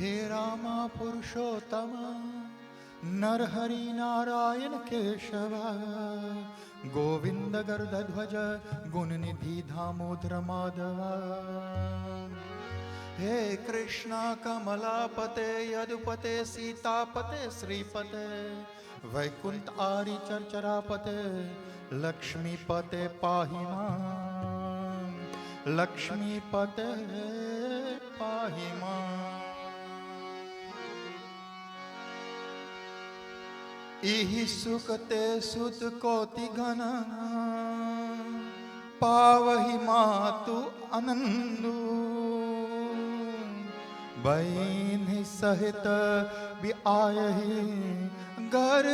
हे रामा पुरुषोत्तम नरहरि नारायण केशव गोविंद गरुड़ध्वज गुणनिधि दामोदर माधव। हे कृष्णा कमलापते यदुपते सीतापते श्रीपते वैकुंठ आरि चरचरापते लक्ष्मीपते पाहि मां लक्ष्मीपते पाहि मां। इहि सुखते सुत कोटि घन पावहि मातु आनंदु बहन सहित भी आयहि घर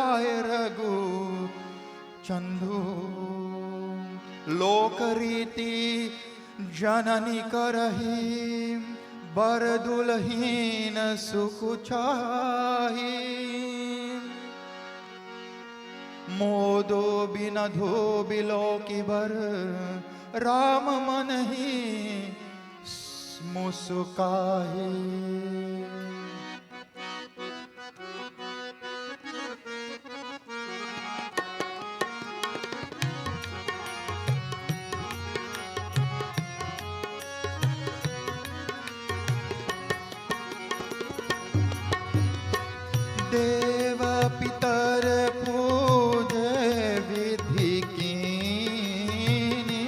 आय रघु चंदु। लोक रीति जननी करहि बर दुलहीन सुख चाहि मोदो बिन धोबिलो की बर राम मन ही मुस्काहे। देव पितर पूजे विधि कीनी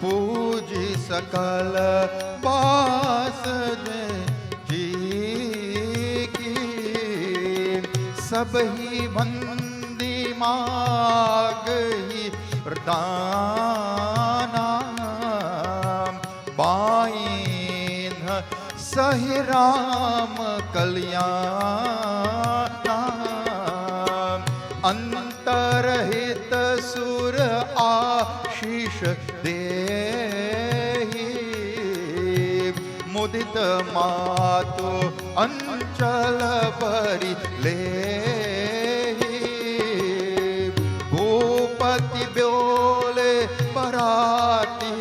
पूज सकल बास जी की सब ही बंदी माग ही प्रदाना बाइन सही राम कल्याण अंतरहित सुर आशीष देहि मुदित मातु अंचल परि लेहि भूपति ब्योले पराति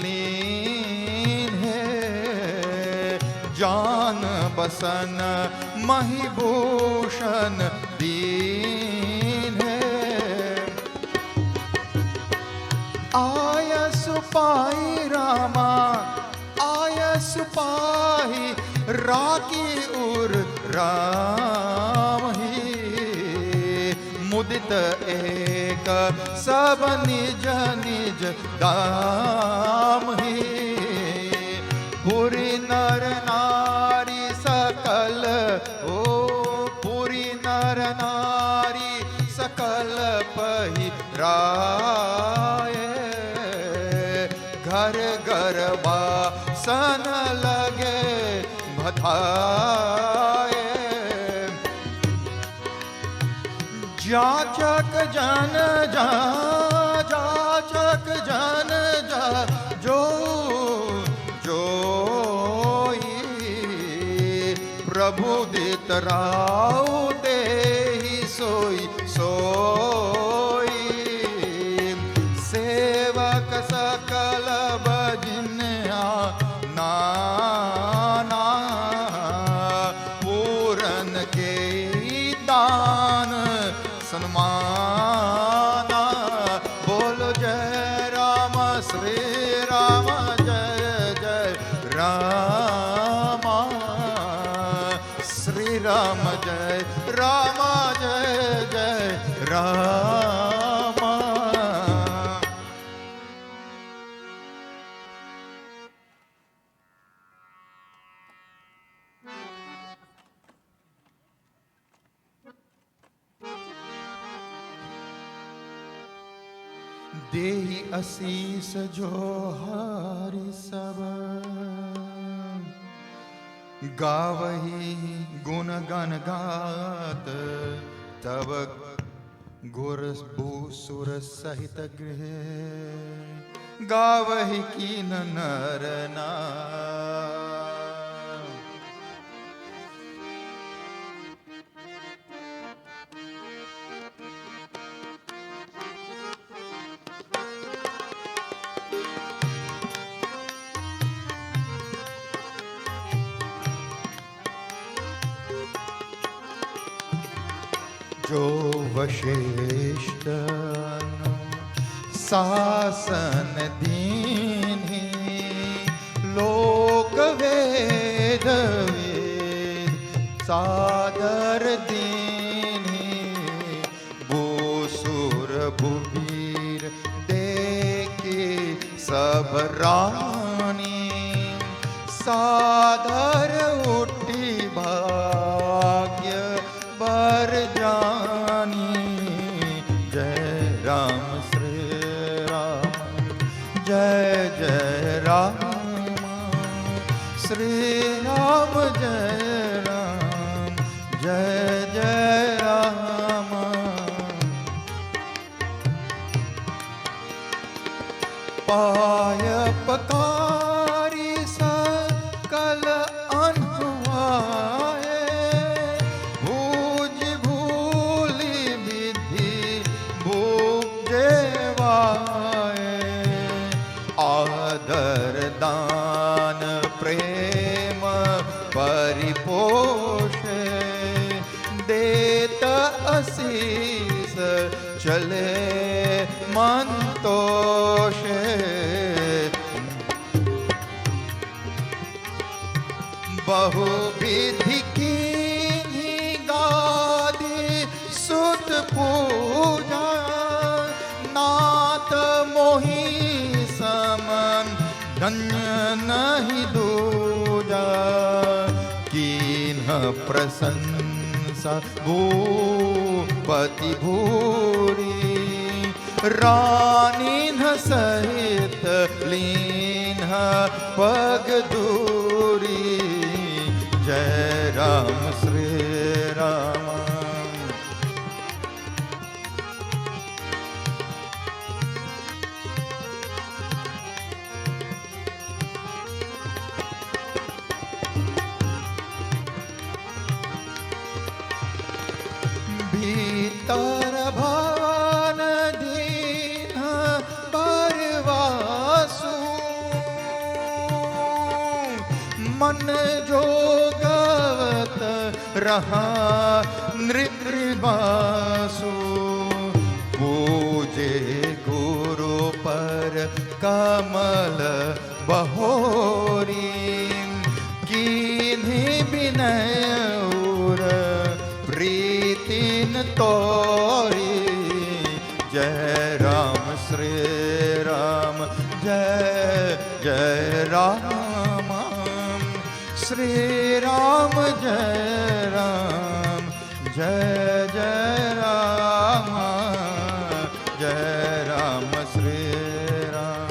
लीन है जान बसन महिभूषण दीन है। आय सुपाई रामा आय सुपाई राखी उर राम ही मुदित एक सब निज निज दाम ही पुरी नर नारी सकल ओ पुरी नर नारी सकल पहिराए घर घर बासन लगे बधाए जाचक जन जा जाचक जन जा जो प्रभु दित राव देहि सोई सोई सेवक सकल बजनिया नाना पूरन के दान सन्माना बोलो जय राम श्री राम जय जय राम श्री राम जय राम जय जय राम। देहि आशीष जो हरि सब गावहि गुण गण गात तब गुर भूसुर सहित गृह गावहि कीन नर नाम। जो वशिष्ठ शासन दीन्हि लोक वेद सादर दीन्हि भूसुर भूवीर देखे सब रानी सादर उठी भाग्य बर जानी। जय राम श्री राम जय जय राम श्री राम जय राम जय जय राम। पाय पकारी सकल अनहुआए भूज भूलि विधि भूप जेवाए आदर दान प्रेम परिपोषे देत असीस चले मंतोषे। बहुविधि कीन्हि गादि सुत पूजा नाथ मोहि समन धन्य नहीं दूजा। कीन्ह प्रशंसा भूपति भूरी रानीन्ह सहित लीन्ह पग दूरी। जय राम श्री राम भीतर भवन दीन परवासु मन जोगवत रहा नृत्रिवासु। पूजे गुरु पर कमल बहोरी कीन्हि विनय उर प्रीतिन तोरी। जय राम श्री राम जय जय राम श्री राम जय राम जय जय राम जय राम श्री राम।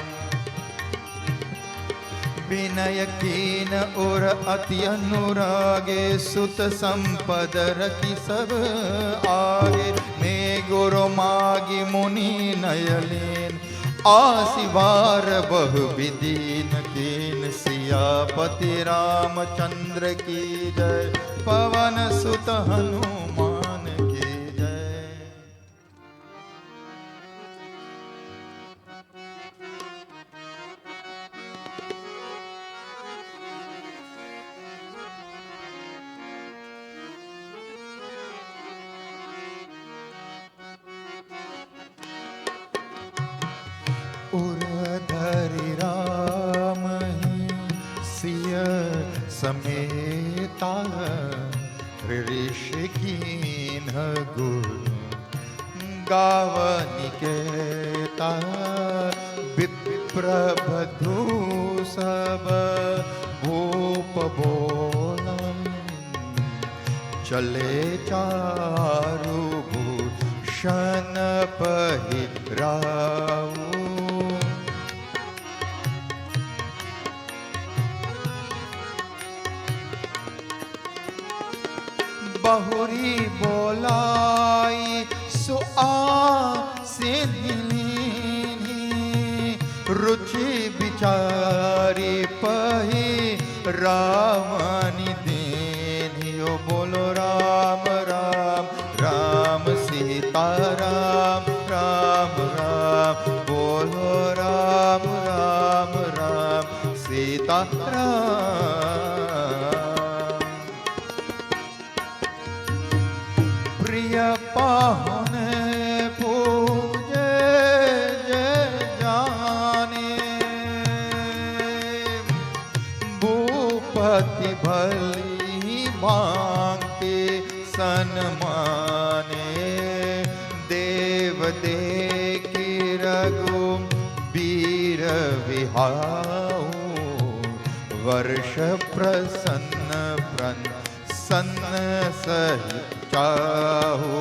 विनय कीन और अति अनुरागे सुत संपद रखी सब आगे। मैं गुरु मागी मुनि नयलीन आसिवार बहु विदीन कीन सियापति रामचंद्र की जय पवन सुत हनुमान की जय। उरधरि राम ही सिय समेता ऋषि कीन्ह गुरु गावनिकेता। विप्रबधू सब भूप बोला चले चारु भूषण पहिराऊ। बहुरी बोलाई सुआसिनी रुचि विचारी पही रावणी देनी। ओ बोलो राम राम राम सीता राम राम राम बोलो राम राम राम सीता राम। प्रिय पा देखी रघुबीर विहाओ, वर्ष प्रसन्न प्रसन्न सहित चाहू।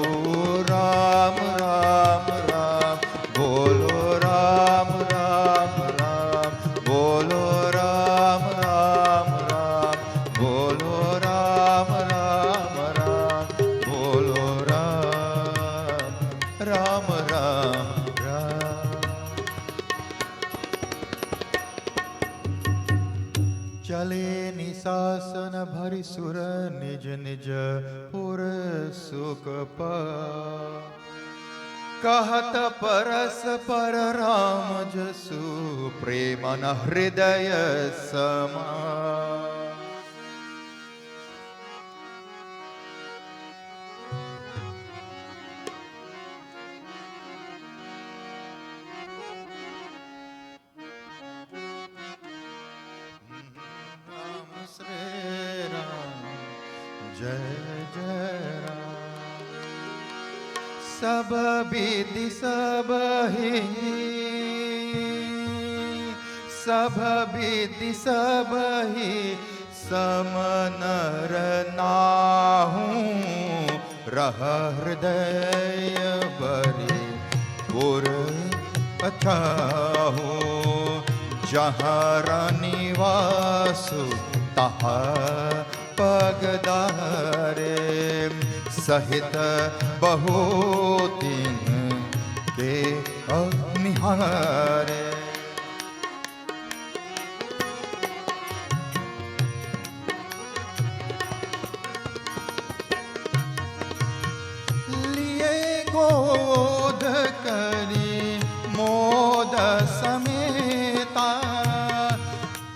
राम राम राम बोलो, राम राम राम बोलो, राम राम राम बोलो, राम राम राम बोलो, राम राम राम राम। चले निशासन भरि सुर निज निज पुर सुख पाए, कहत परस पर राम जसु, प्रेम न हृदय समाए। राम श्री राम जय जय राम। सब विधि सब ही, सब विधि सब ही समनर नाहूँ, रह हृदय बरि पुर अछाहू। जहाँ निवासु तहाँ पगदारे, सहित बहुतिन के निहारे। लिए गोद करी मोद समेता,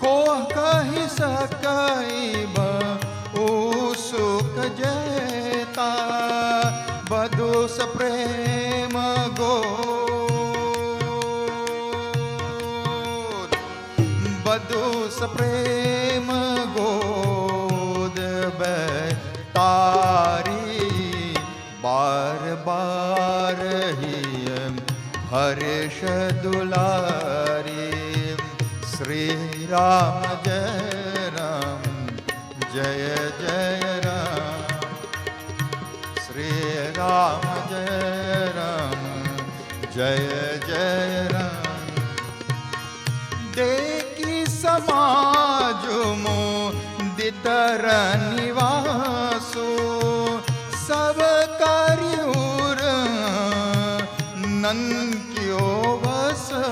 को कहि सकई सुख जैता। बधुस प्रेम गोद, बधुस प्रेम गोद बैतारी, बार बार ही हर्ष दुलारी। श्री राम जय राम जय जय राम, श्री राम जय राम जय जय राम। देखी समाज मोदित निवासो, सब करियूर नंक्यो बसो।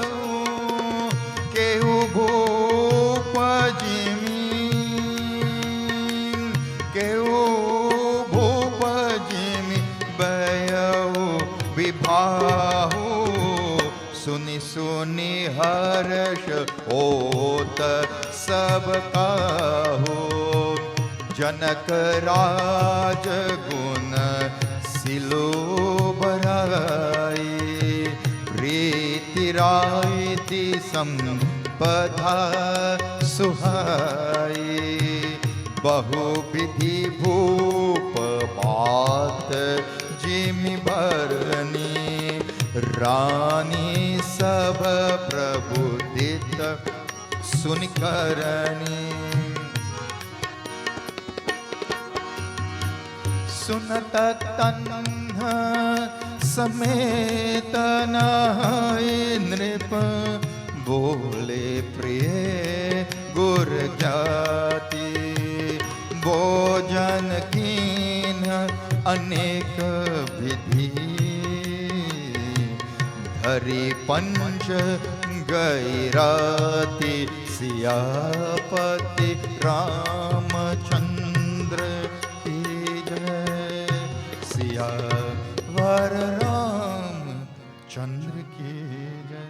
केहू भूप जिमी, केहू भूप जिमी बयऊ विभाहु। सुनि सुनि हर्ष होत सब काहू। जनक राज गुण सिलो बराई, प्रीति राइति संपदा सुहाई। बहु विधि भूप बात जिमि बरनी, रानी सब प्रबुदित सुनिकरणी। सुनत तन्ह समेत नाहि नृप, बोले प्रिय गुर जाति। भोजन कीन अनेक विधि, धरि पंच गई राति। सियापति रामचंद्र की जय, सियावर रामचंद्र की जय।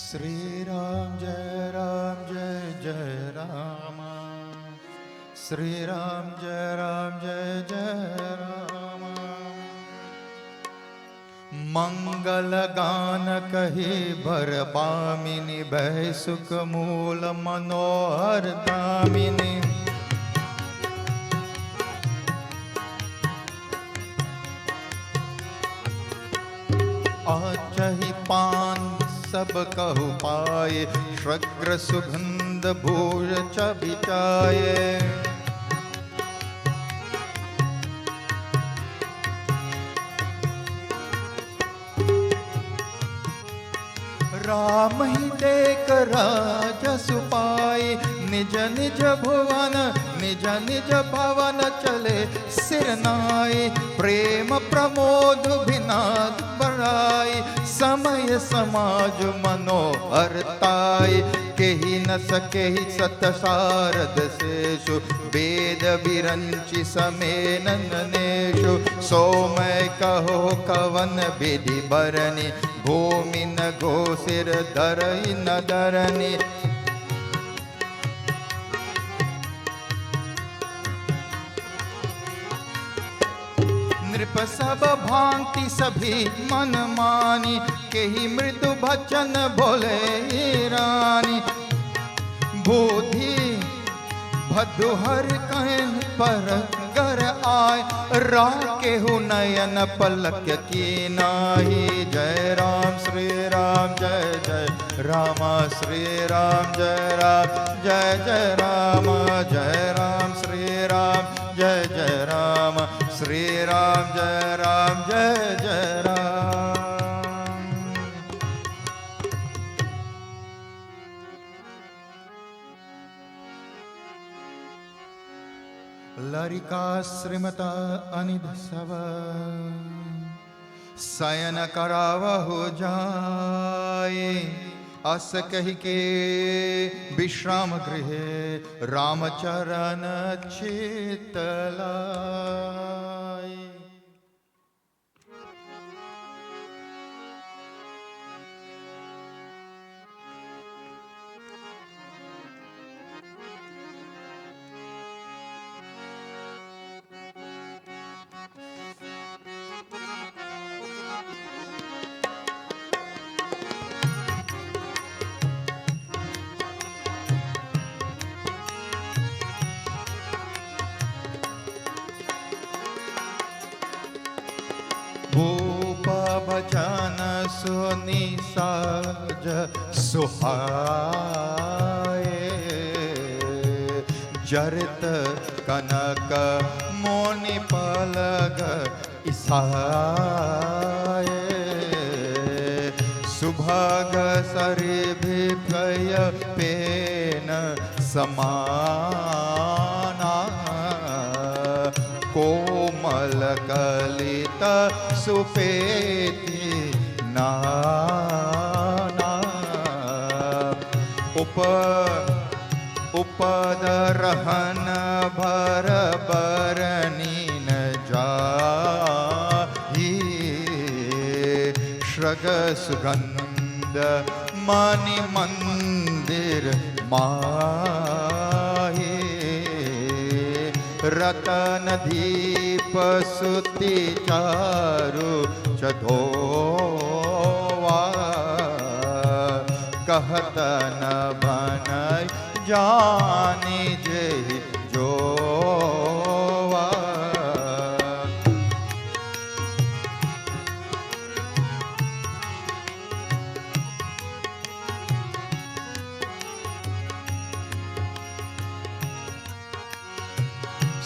श्री राम जय जय राम, श्री राम जय जय राम। मंगल गान कही भर बामिनी भय सुख मूल मनोहर दामिनी। आचहि पान सब कहु पाए, श्रग्र सुगंध भूष चबिचाए। राम ही देख राजसु पाए, निज निज भुवन निज निज भवन चले सिरनाए। प्रेम प्रमोद विनाद बढ़ाए, समय समाज मनोहरताए। केहि न सकेहि सत सारद शेषु, वेद विरंचि समेन ननेषु। सो मैं कहो कवन विधि बरनि, भूमि न घोषिर धरई न धरनि। नृप सब भांति सभी मन मानी, केहि मृदु भचन बोले रानी। बोधि भदुहर कहन पर गर आय, राकेहु नयन पलक की नाही। जय राम श्री राम जय जय राम, श्री राम जय राम जय जय राम। जय राम श्री राम जय जय राम, श्री राम जय राम जय जय राम। लरिका श्रीमता अनिध सव, शयन करावहु जाए। अस कहि के विश्राम गृहे, रामचरण चित लाए। भूप भजन सुनि साज सुहाए। जरित कनक मोनि पलग इसाए। सुभग सरि विभय पेन समाना। कोमल कलित सुपेति नाना। उपद रहन भर बरनी न जाही। श्रग सुगंध मणि मंदिर माही। रतन दीप सुति चारु चधोवा। कहत न बन जानी जेहि जोवा।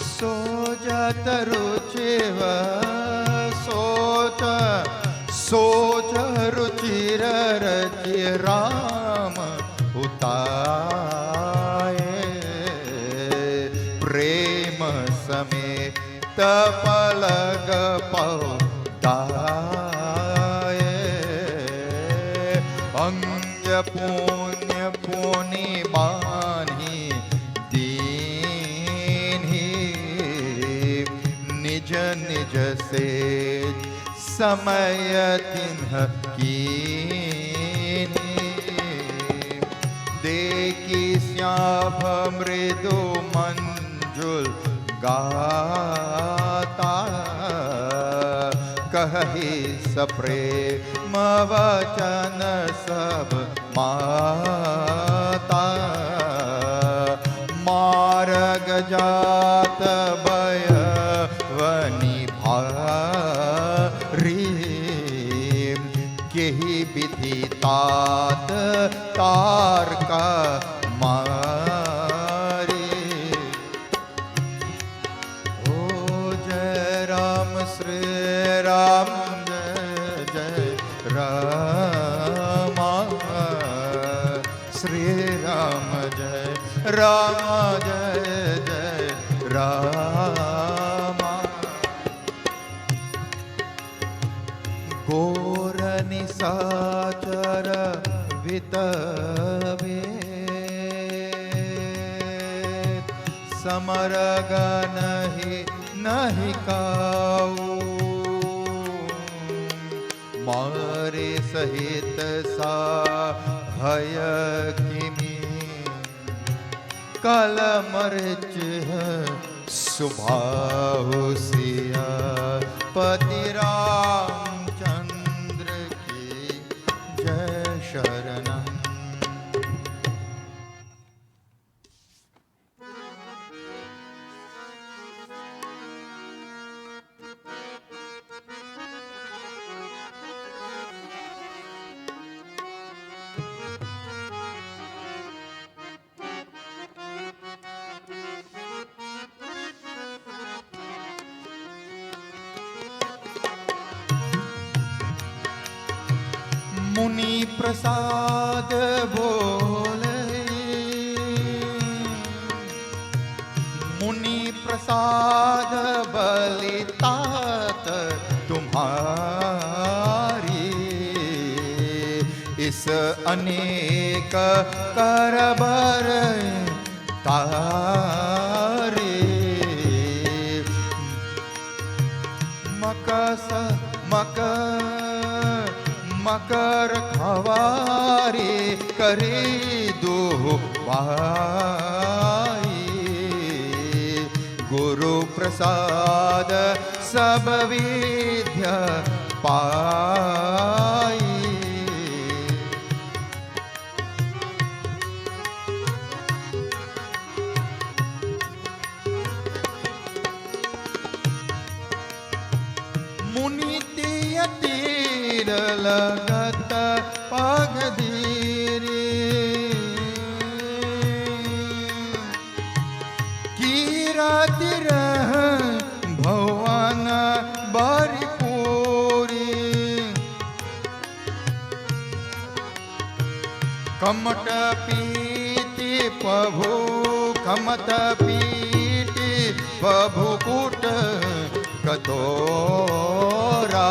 सोचत रुचिव सोच रुचिर रचि राम उताए। प्रेम समेत पलग पौदाए। अंग पुण्य पुनि बानी दीन्ही। निज निज से समय तिन्ह कीन्ही। देखि श्याभ मृदु मंजुल गाता। कहि सप्रेम वचन सब माता। मार्ग जात बयवनी भारी, केहि विधि तात तारका मारी। ओ जय राम श्री राम जय जय राम, श्री राम जय राम जय जय राम। घोर निशाचर वितवे, समरग नहीं काऊ। मारे सहित सा भय किमी, कल मरच सुभाहु सिया पति रामचंद्र की जय शरणम। मुनि प्रसाद बोले, मुनि प्रसाद बलितात तुम्हारी। इस अनेक करबर तारे, मकर खवारी करे दो भाई। गुरु प्रसाद सब विद्या पाई। मुनि तीर लगत पग धीरे, कीरति रह भवन बरिपूरी। कमट पीति प्रभु कमत पीति प्रभु कुट कतोरा।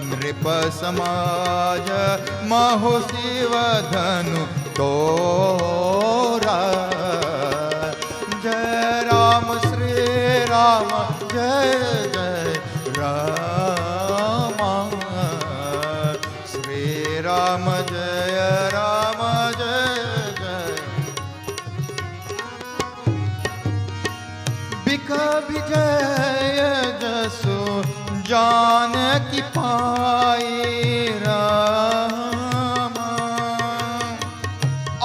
नृप समाज महो शिव धनु तोरा। जय राम श्री राम जय जय राम, श्री राम जय राम जय जय। बिक विजय जसो जानकी पाई राम।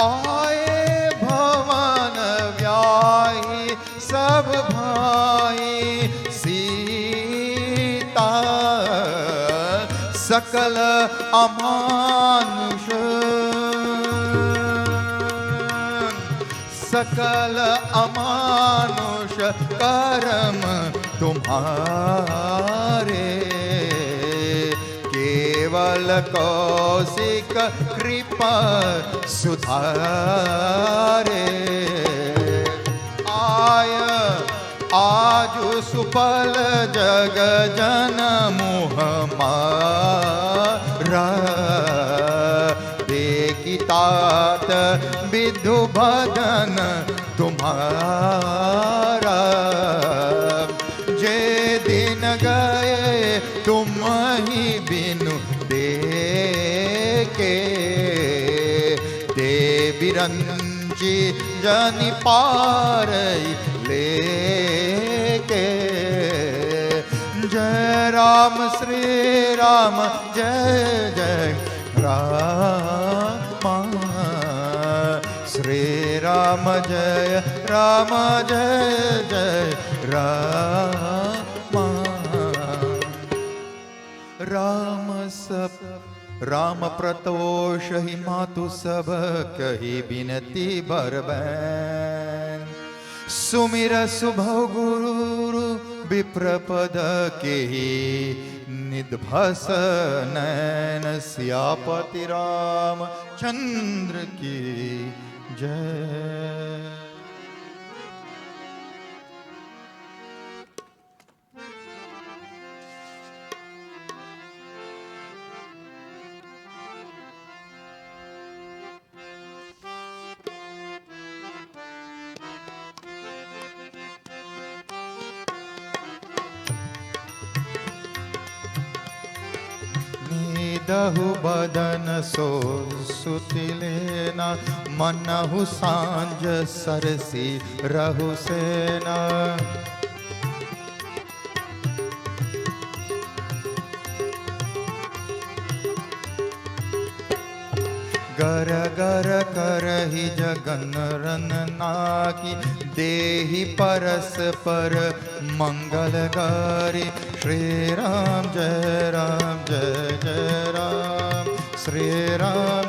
आए भवन व्याही सब भाई सीता। सकल अमानुष सकल अमानुष कर्म तुम्हारे। केवल कौशिक कृपा सुधारे। आय आजु सुफल जग जन मोह मारा। देखी तात विधु भदन तुम्हारा। जे दिन गए तुम ही बिनु देखे। देवी रंजी जनि पार लेके। जय राम श्री राम जय जय राम श्री राम जय जय राम राम सब राम प्रतोष ही मातु सब कही बिनती बरबैन सुमिर सुभव गुरु विप्रपद के ही निधभस नैन सियापति राम चंद्र की जय। दहु बदन सो सुतिलेना मनहु सांझ सरसी रहु सेना गर गर करहि जगन रन नाकी देहि परस्पर मंगल गारी श्री राम जय जय राम श्री राम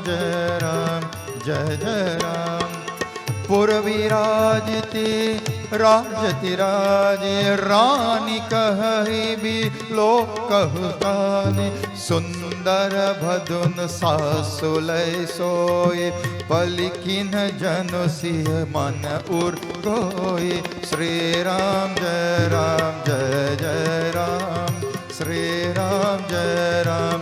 जय राम पुरवी राजती राजति राजे रानी कहि भी लोक कहताने सुंदर भदुन सासुलै सोए पलिकिन जनु सिंह मन उर गोए श्री राम जय राम श्री राम जय राम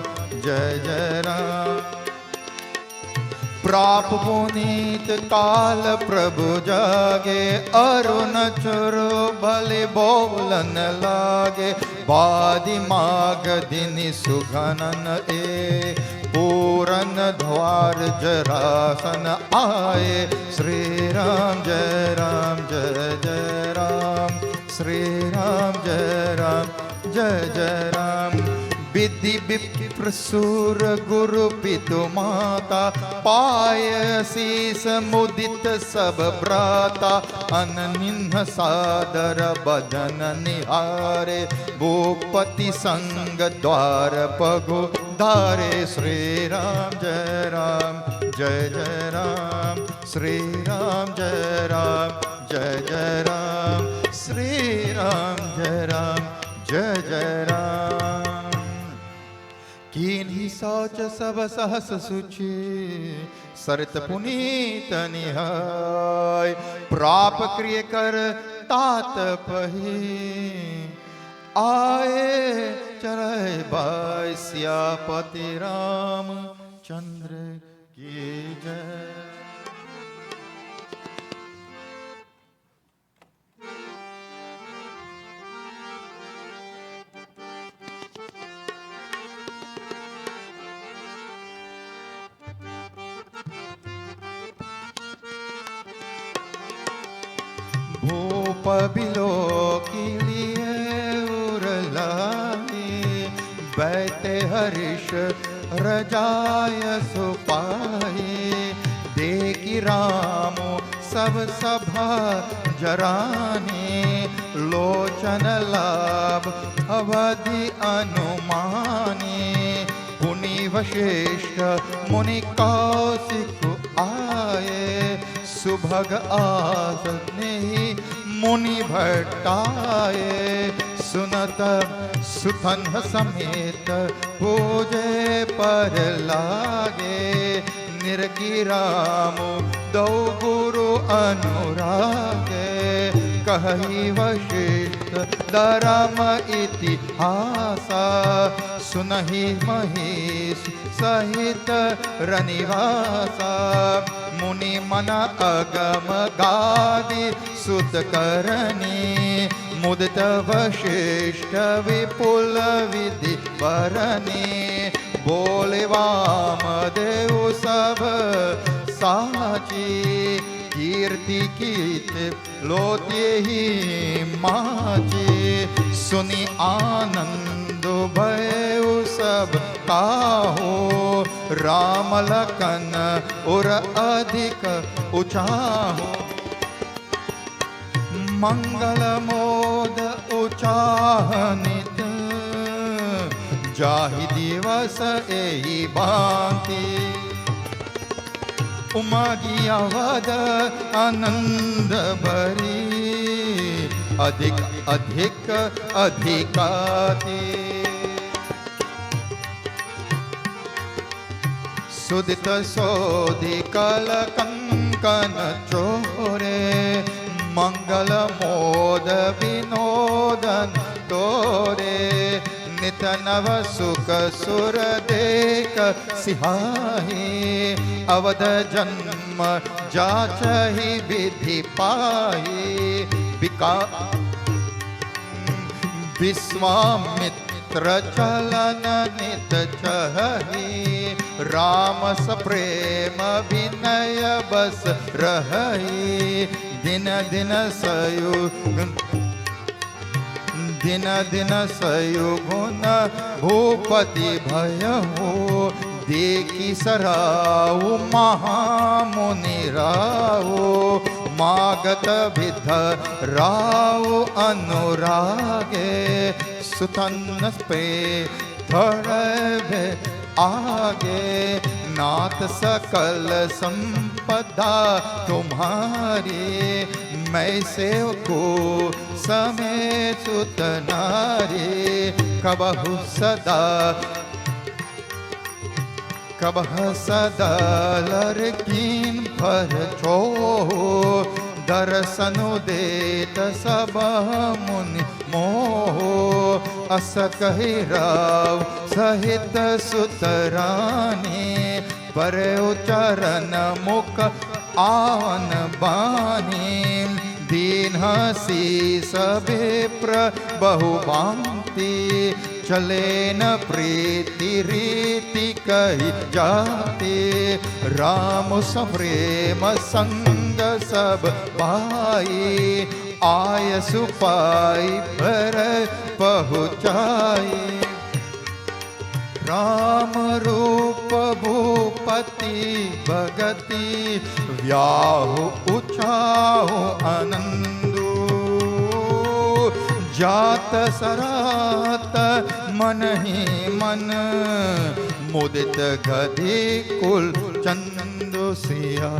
प्राप पुनीत काल प्रभु जागे अरुण चुरु भले बोलन लागे बादि माग दिनि सुघनन ए पूरन द्वार जरासन आए श्री राम जय राम श्री राम जय राम विधि विप्र सूर गुरु पितु माता पाय शीस मुदित सब भ्राता अननिन्ह सादर बदन निहारे भूपति संग द्वार पगु धारे श्री राम जय राम श्री राम जय राम श्री राम जय राम किन्हीं शौच सब सहस सुचि सरित पुनीत निहाय प्राप क्रिय कर तात पही आए चरय बाय सियापति राम चंद्र की जय। भूप बिलो के लिए उरलाई बैठे हर्ष रजाय सुपाई देखी राम सब सभा जराने लोचन लाभ अवधि अनुमाने पुनि वशिष्ठ मुनि कौशिक आए सुभग आसने मुनि भट्टाए सुनत सुथन समेत पूजे पर लागे निर्गी राम दो गुरु अनुरागे कहि वशिष्ठ धर्म इतिहासा सुनहि महेश सहित रनिवासा मुनि मन अगम गादि सुत करनी मुदित वशिष्ठ विपुल विधि परनी बोले वामदेव सब साची कीर्ति कीत लोते ही माची सुनी आनंद भय सब काहो राम लखन और अधिक उचाहो मंगल मोद उचाहनित जाहि दिवस एहि भांति उमगी अवध आनंद भरी अधिक अधिक अधिकाति सुदित सोधि कल कंकन चोरे मंगल मोद विनोदन तोरे नित नव सुख सुर देख सिहाही अवध जन्म जाचहि विधि पाही विश्वामित्र चलन नित चही राम सप्रेम विनय बस रही दिन दिन सयुगुण भूपति भय हो देखी सराउ महामुनि राव मागत विध राव अनुरागे सुतन पे थड़े आगे नाथ सकल संपदा तुम्हारी मैं सेवको समय सुत नारी कबहु सदा लड़कीन पर छो दर्शनु देत सब मुनि मोह अस कहि राव सहित सुतरानी पर उचरण मुख आवन बानी दीन शीस विप्र बहुभांति चले न प्रीति रीति कही जाते राम सप्रेम संग सब पाई आय सुपाई पर पहुँचाई राम रूप भूपति भगति व्याहु उचाहु आनंदु जात सरात मन ही मन मुदित गधि कुल चंदु सिया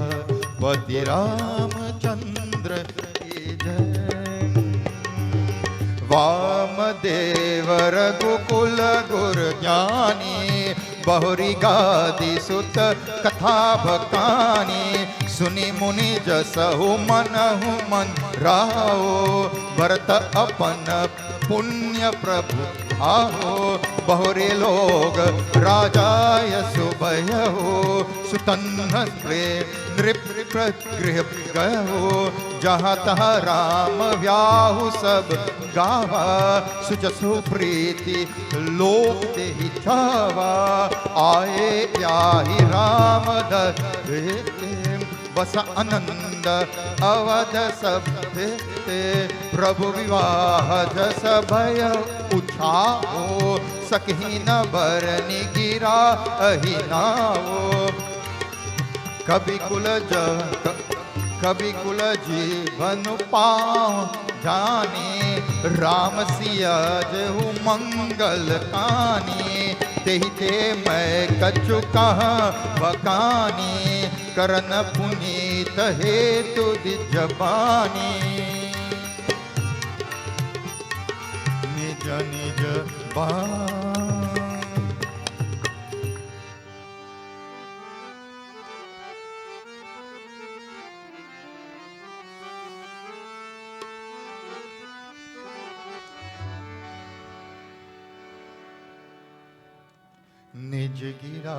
पति रामचंद्र की जय वामदेव रघुकुल गुरु ज्ञानी बहुरी गादि सुत कथा भकानी सुनि मुनि जसहु मन राहो भरत अपन पुण्य प्रभु आहो बहुरे लोग राजाय सुभय हो सुतन्न नृप गृह गयो जहाँ तहाँ राम व्याहु सब गावा सुजसु प्रीति लोक देहि छावा आए याहि राम दत्ते बस आनंद अवध सब देते प्रभु विवाह जस भय उछाओ सकही न बरनि गिरा अहि नाओ कभी कुल जीवन पाओ जाने राम सिया जहु मंगल कानी तेहि ते मैं कछु कहाँ बकानी करन पुनीत हेतु दिजबानी निज निज बानी निज गिरा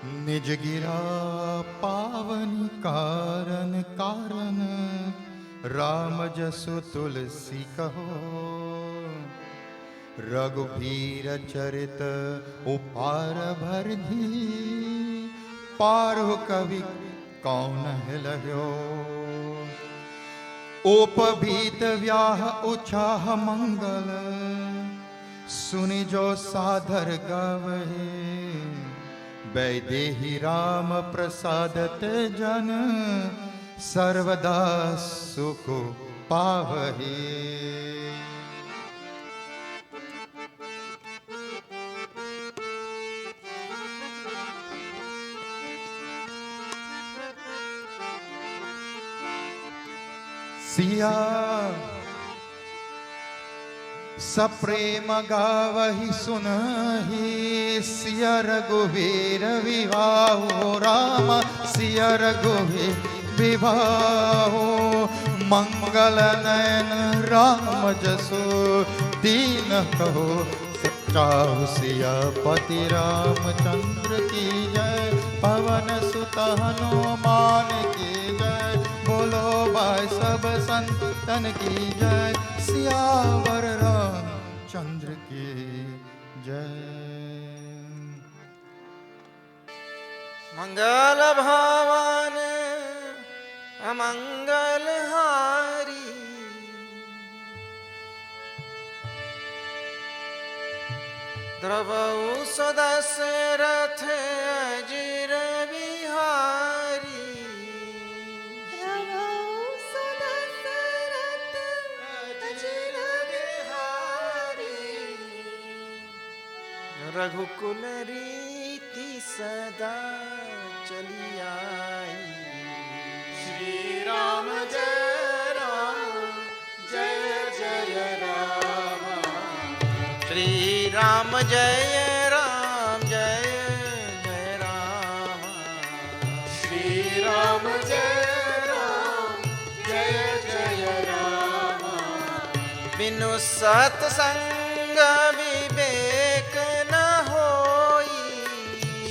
निज गिरा पावनी कारण कारण, राम जसु तुलसी कहो। रघुबीर चरित उपार भरधि, पारु कवि कौन हिलयो। उपभीत व्याह उछाह मंगल, सुनि जो सादर गावहे। वैदेही राम प्रसादत जन, सर्वदा सुख पावहे। सिया सप्रेम गावहि सुनहि, सिया रघुवीर विवाहो। राम सिया रघुवीर विवाहो, मंगल नयन राम जसो दीन कहो। चाहु सिया पति रामचंद्र की जय, पवन सुत हनुमान की जय। बोलो भाई सब संतन की जय, सियावर रामचंद्र की जय। मंगल भवन अमंगल हारी, द्रवौ सदशरथ अजिर बिहारी। रघुकुल रीति सदा चली आई। श्री राम जय राम, जय जय राम। श्री राम जय राम, जय जय राम। श्री राम जय राम, जय जय राम। बिनु सत्संग विवेक न होई।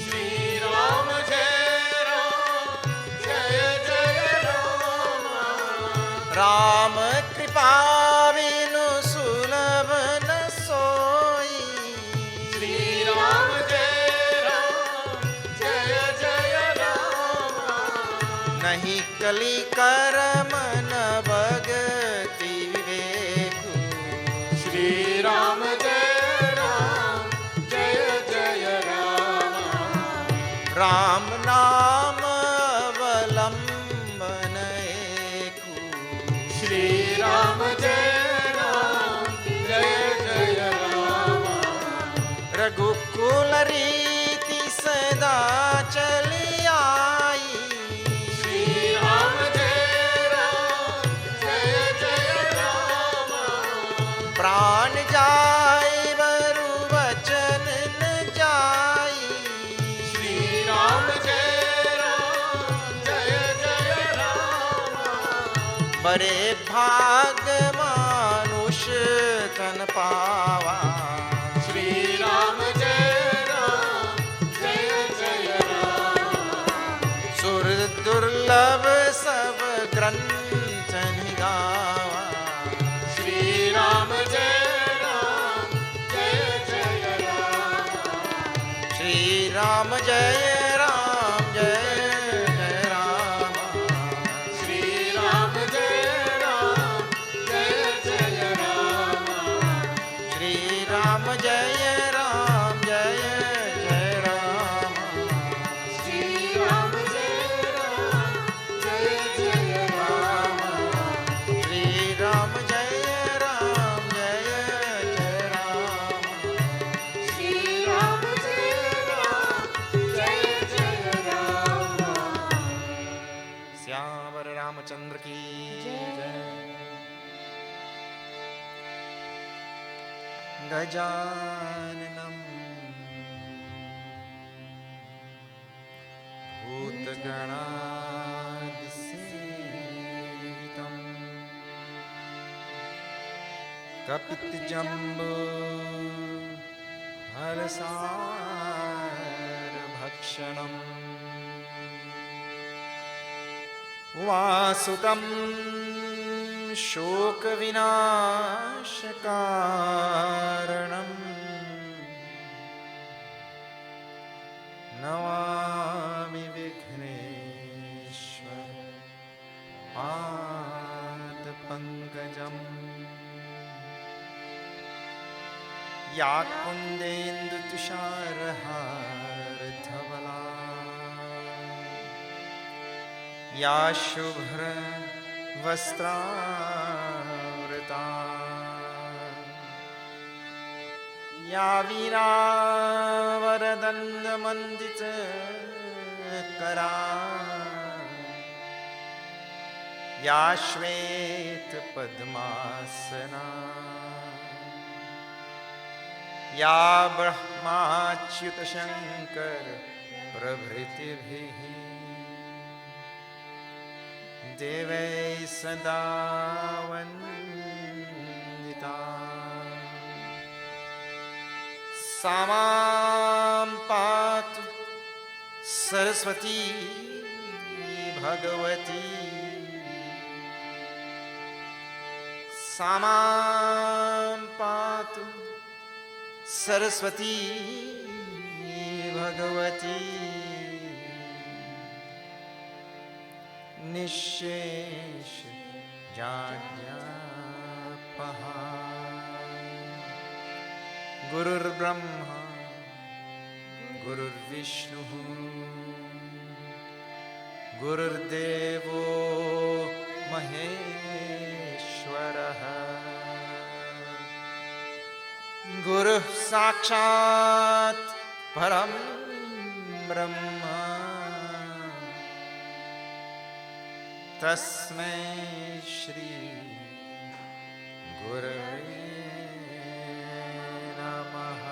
श्री राम जय राम, जय जय राम। राम कृपा बिनु सुलभ न सोई। श्री राम जय राम, जय जय राम। नहीं कली कर्म न भगति विवेकु। श्री राम जय राम, जय जय राम। राम नाम अवलंबन एकु। श्री राम जय राम, जय जय राम। रघुकुल रीति सदा चली आई। श्री राम जय राम, जय जय राम। प्राण जाय बरु वचन न जाई। श्री राम जय राम, जय जय राम। बड़े भाग मानुष तन पावा। श्री राम जय राम, जय जय राम। सुर दुर्लभ सब ग्रंथ निगावा। श्री राम जय राम, जय जय राम। श्री राम जय राम, जय जय राम। श्री राम जय राम, जय जय राम। श्री राम जय राम, जय जय राम। श्री राम जय राम, जय जय राम। श्री राम जय राम, जय जय राम। श्री राम जय राम, जय जय राम। श्यावर रामचंद्र की जय। गजाननं भूतगणादिसेवितं कपितजम्बो फलसार भक्ष क्षणम् वासुतं शोकविनाशकारणम् नमामि विघ्नेश्वर पादपङ्कजम् या कुन्देन्दुतुषारहारधवला या शुभ्रवस्त्रावृता या वीरावरदण्डमण्डितकरा या श्वेतपद्मासना या ब्रह्माच्युतशङ्कर प्रभृतिभिः देवैः सदा वन्दिता सा मां पातु सरस्वती भगवती सा मां पातु सरस्वती भगवती निःशेष जाड्यापहा गुरुर्ब्रह्मा गुरुर्विष्णुः गुरुर्देवो महेश्वरः गुरुः साक्षात् परं ब्रह्म तस्मै श्री गुरवे नमः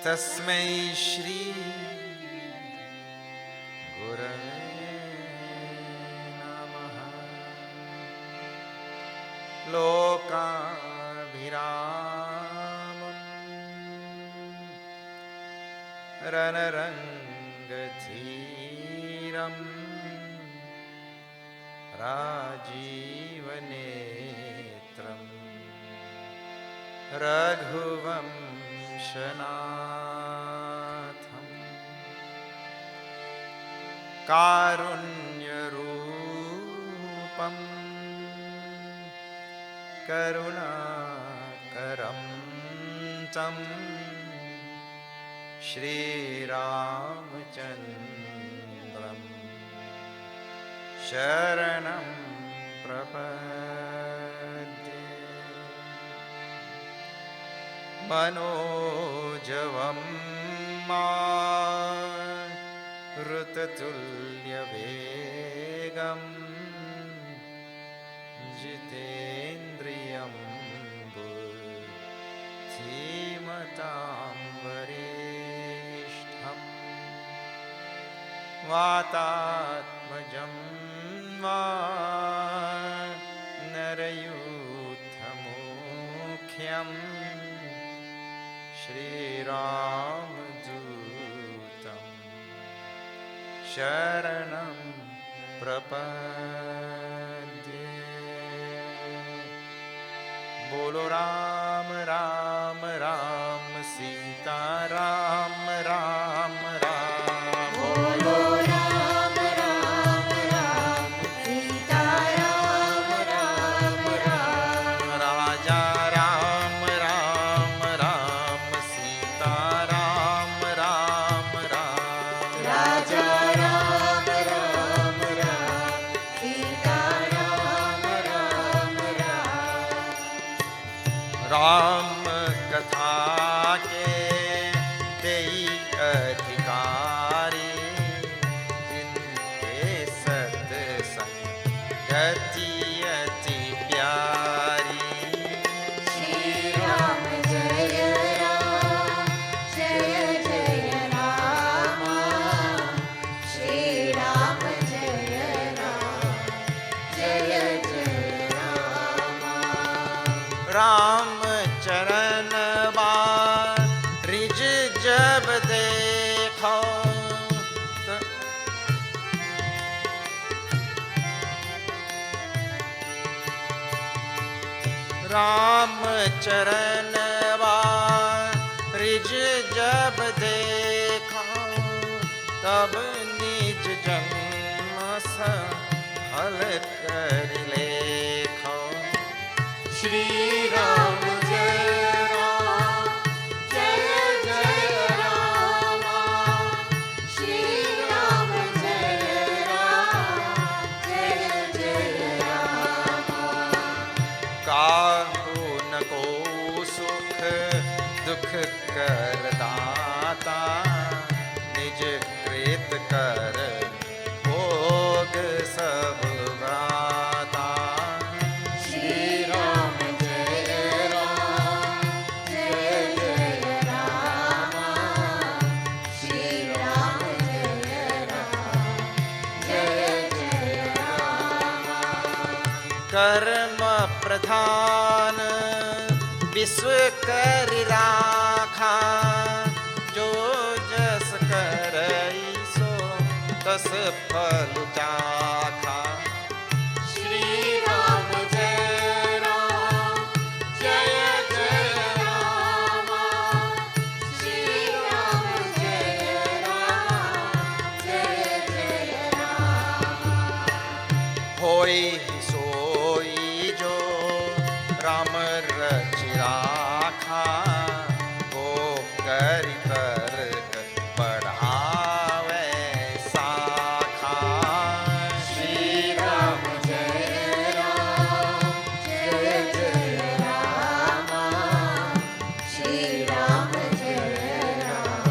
तस्मै श्री गुरवे नमः लोकाभिरामम् रणरङ्गधीरम् राजीवनेत्रं रघुवंशनाथं कारुण्यरूपं करुणाकरं तं श्रीरामचन्द्रम् शरणं प्रपद्ये मनोजवं मारुततुल्यवेगं जितेन्द्रियं बुद्धिमतां वरिष्ठं वातात्मजं नरयूथमुख्यं श्रीरामदूतं शरणं प्रपद्ये बोलो राम राम राम सीता राम राम राम बोलो राम कथा के तेई अधिकारी जिनके सत्संग गति अति प्यारी श्री राम जय राम जय जय राम श्री राम जय राम जय जय राम राम चरण बारिज जब दे राम चरणवा रिज जब देखा, तब निज जन्म हल कर लेखा। श्री राम जय राम, जय जय राम। श्री राम जय राम, जय जय राम। काहू न को सुख दुख कर दाता, निज कृत कर भोग सब भ्राता। श्री राम जय राम, जय जय राम। श्री राम जय राम, जय जय राम। कर्म प्रधान विश्व कर राखा, जो जस करई सो तस फल चाखा। श्री राम जय राम, जय जय राम। श्री राम जय राम, जय जय राम। होई सोई जो राम रचि राखा, वो करि कर बढ़ावे साखा। श्री राम जय राम, जय जय राम। श्री राम जय राम,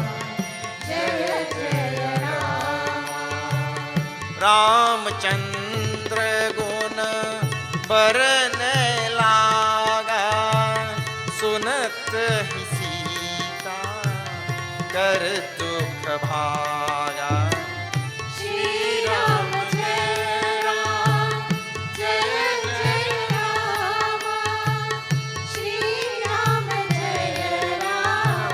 जय जय राम। रामचंद्र गुण बरन लागा, सुनत ही सीता कर दुख भागा। श्री राम जय राम, जय जय राम। श्री राम जय राम,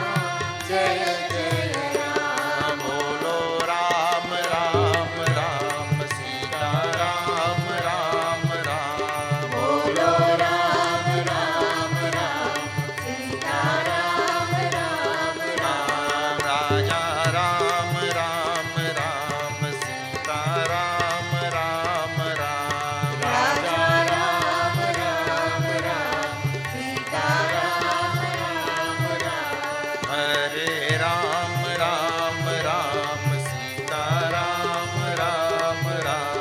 जय जय राम। बोलो राम राम राम सीता राम राम राम। बोलो राम राम राम, सीता राम राम राम। राजा राम राम राम सीता राम राम राम। राजा राम राम राम, सीता राम राम राम। हरे राम राम राम सीता राम राम राम।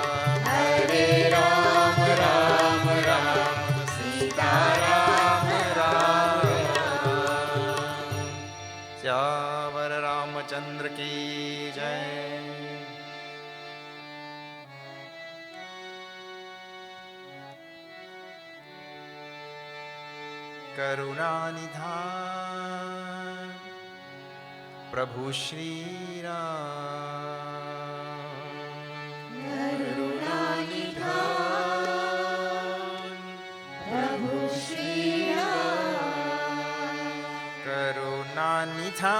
हरे राम राम राम, सीता राम राम राम। श्यावर रामचंद्र की जय। करुणानिधान प्रभु श्री राम। करुणानिधान प्रभु श्री राम। करुणानिधान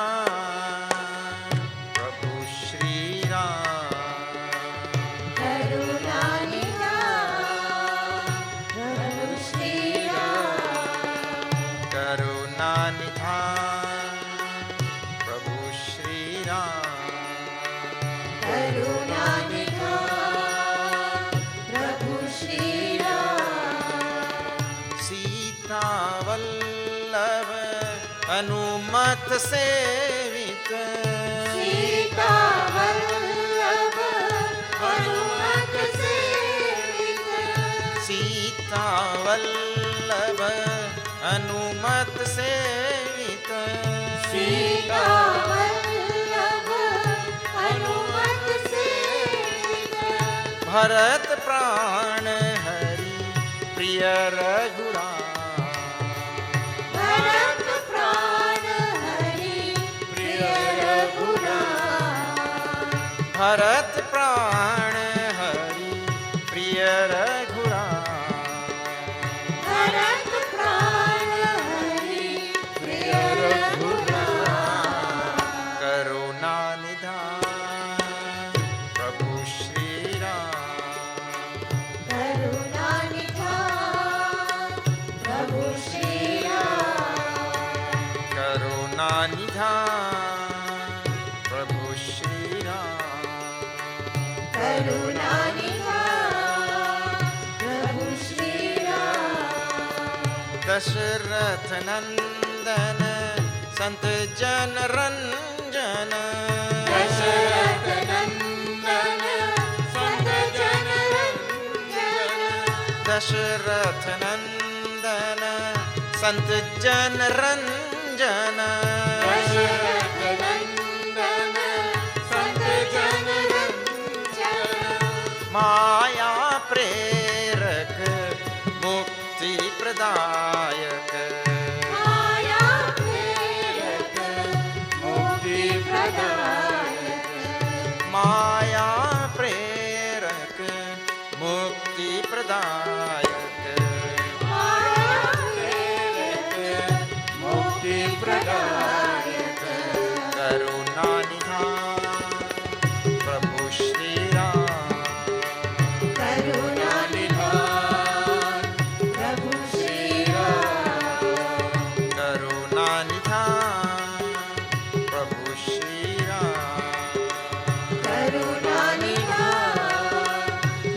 प्रभु श्री राम। करुणानिधान प्रभु श्री राम। करुणानिधान प्रभु श्री राम। करुणानिधान प्रभु श्री राम। सीता वल्लभ अनुमत सेवित। सीता वल्लभ हनुमत सेवित। सीता वल्लभ अनुमत सेवित। सीता वल्लभ हनुमत सेवित। भरत प्राण हरि प्रिय रघुराम। भरत प्राण हरि प्रिय रघुराम। भरत प्राण हरि प्रिय रघुराम। भरत प्राण हरि प्रिय रघुराम। करुणानिधान प्रभु श्री राम। करुणानिधान प्रभु दशरथ नंदन संत जन रंजन दशरथ नंदन संत जन रंजन दशरथ नंदन संत जन रंजन दशरथ नंदन संत जन रंजन माया प्रेरक मुक्ति प्रदायक माया प्रेरक मुक्ति प्रदायक माया प्रेरक मुक्ति प्रदायक माया प्रेरक मुक्ति प्रदायक करुणा निधान प्रभु श्री राम करुणा निधान प्रभु श्री राम करुणा निधान प्रभु श्री राम करुणा निधान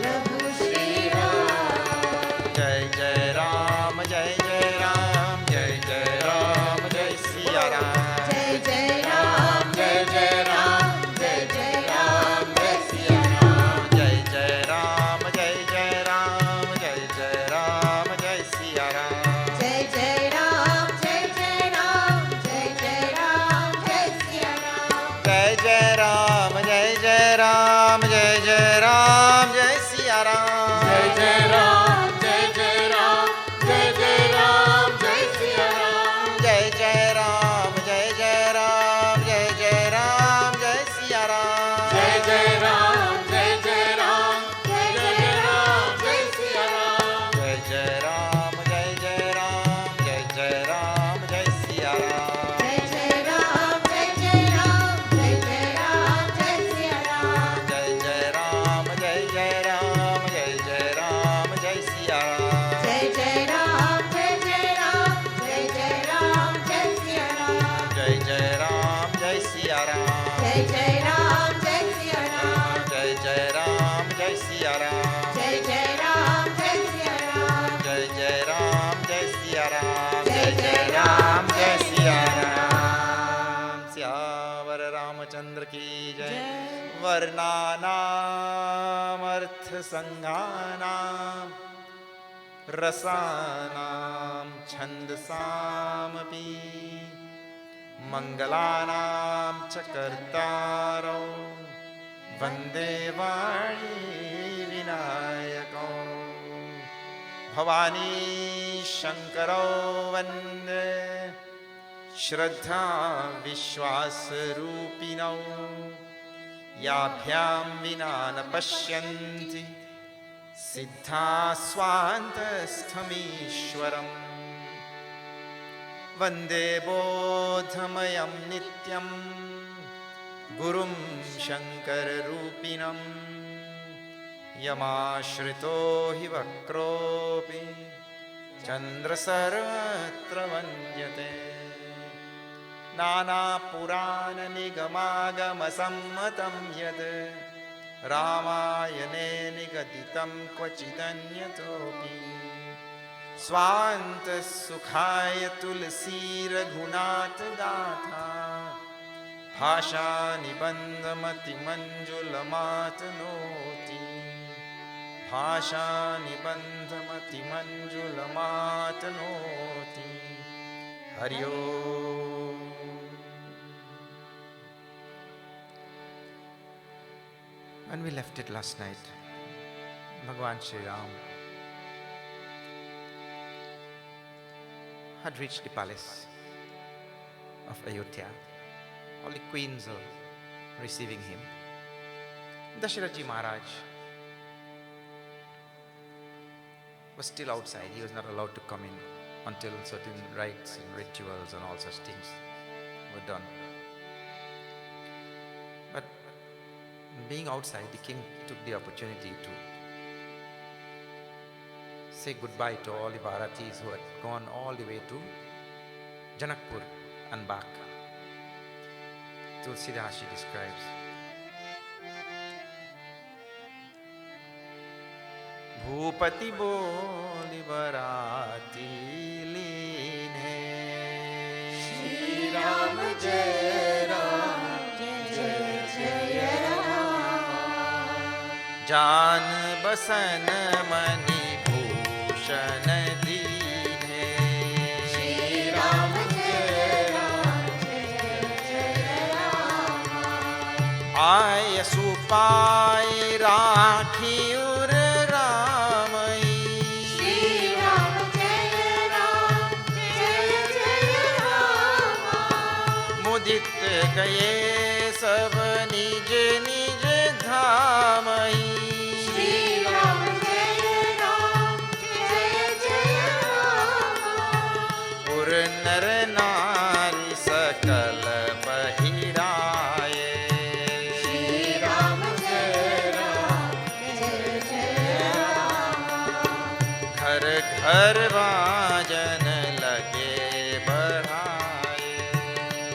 प्रभु श्री राम जय जय राम जय जय राम जय जय राम जय सिया राम जय जय राम जय जय राम जय जय राम जय सिया राम जय जय राम जय जय राम जय जय राम जय सिया राम जय जय राम जय जय राम जय जय राम जय सिया राम जय जय राम जय जय राम जय जय राम जय सिया राम जय जय राम जय जय राम जय जय राम जय सिया राम जय जय राम जय जय राम जय जय राम जय सिया राम जय जय राम जय जय राम जय जय राम जय सिया राम जय जय राम जय जय राम जय जय राम जय सिया राम जय जय राम जय जय राम जय जय राम जय सिया राम जय जय राम जय जय राम जय जय राम जय सिया राम जय जय राम जय जय राम जय जय राम जय सिया राम जय जय राम जय सिया राम जय जय राम जय सिया राम जय जय राम जय सिया राम जय जय राम जय सिया राम जय जय राम जय सिया राम जय जय राम जय सिया राम सियावर रामचंद्र की जय वर्णानाम अर्थ संज्ञानाम रसानाम छंदसामपि मंगलानां च कर्तारौ वन्दे वाणी विनायकौ भवानी शंकरौ वन्दे श्रद्धा विश्वासरूपिणौ याभ्यां विना न पश्यन्ति सिद्धा स्वान्तस्थमीश्वरम् वन्दे बोधमयं नित्यं गुरुं शङ्कररूपिणं यमाश्रितो हि वक्रोऽपि चन्द्रसर्वत्र वन्द्यते नानापुराणनिगमागमसम्मतं यत् रामायणे निगदितं क्वचिदन्यतोऽपि स्वान्तसुखाय तुलसीरघुनाथ गाथा भाषानिबन्धमतिमञ्जुलमातनोति भाषानिबन्धमतिमञ्जुलमातनोति हरि ओम्। When we left it last night, Bhagwan Sri Ram had reached the palace of Ayodhya. All the queens are receiving him. Dasharathji Maharaj was still outside. He was not allowed to come in until certain rites and rituals and all such things were done. But being outside, the king took the opportunity to say goodbye to all the Bharatis who had gone all the way to Janakpur and back. Tulsidashi describes, Bhupati boli barati liye Jai Ram, Jai Jai Ram. जान बसन मणि भूषण दीने Shri Ram Jai Ram Jai Jai Ram. आय सुपाय राखी उर रामई Shri Ram Jai Ram Jai Jai Ram. मुदित गए सब निज निज धामई Shri Ram Jai Ram Jai Jai Ram. उर नर नारी सकल बहिराए Shri Ram Jai Ram Jai Jai Ram. घर घर बाजन लगे बढ़ाए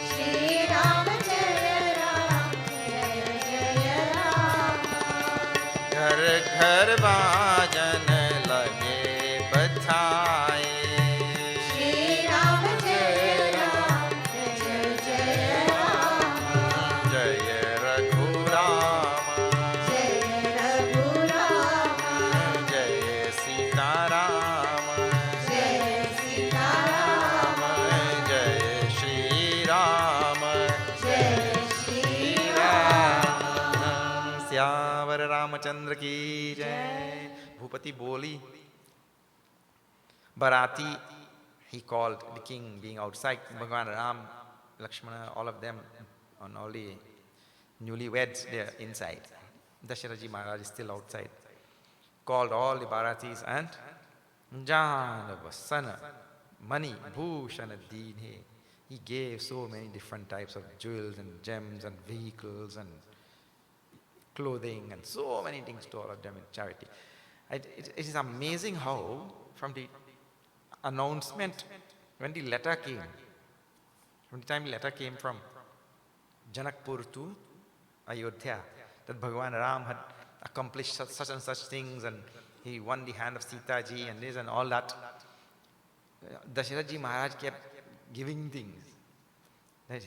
Shri Ram Jai Ram Jai Jai Ram. घर घर बाजन लगे बधाए Shri Ram Jai Ram Jai Jai Ram. जय रघुराम Jai Raghuram. जय सीताराम Jai Sita Ram. जय Shri Ram Jai Shri Ram. श्यावर Ramchandra की जय भूपति बोली Bharati, he called the king being outside, Bhagavan Ram, Lakshmana, all of them, and all the newlyweds, they are inside. Dasharaji Maharaj is still outside. Called all the Bharatis and Jana Vasana, Mani, Bhushana Dine. He gave so many different types of jewels and gems and vehicles and clothing and so many things to all of them in charity. It is amazing how from the announcement, when the letter came, from the time the letter came from Janakpur to Ayodhya, that Bhagavan Ram had accomplished such and such things and he won the hand of Sita ji and this and all that, Dasharath ji Maharaj kept giving things. It's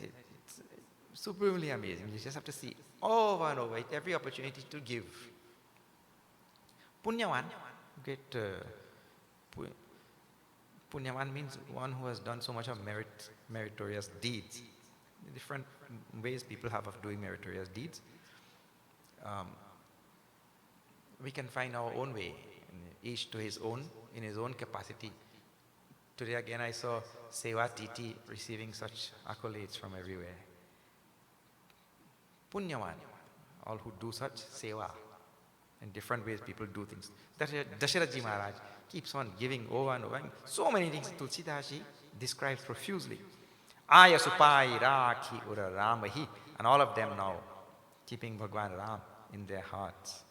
supremely amazing. You just have to see over and over, every opportunity to give. Punyavan, great Punyavan means one who has done so much of meritorious deeds. Different ways people have of doing meritorious deeds. We can find our own way, each to his own, in his own capacity. Today again I saw CMTT receiving such accolades from everywhere. Punyavan, all who do such seva. In different ways people do things. Dasharath ji Maharaj keeps on giving over and over. So many things Tulsidas ji describes profusely. Aya supai rakhi ura ramahi. And all of them now keeping Bhagwan Ram in their hearts.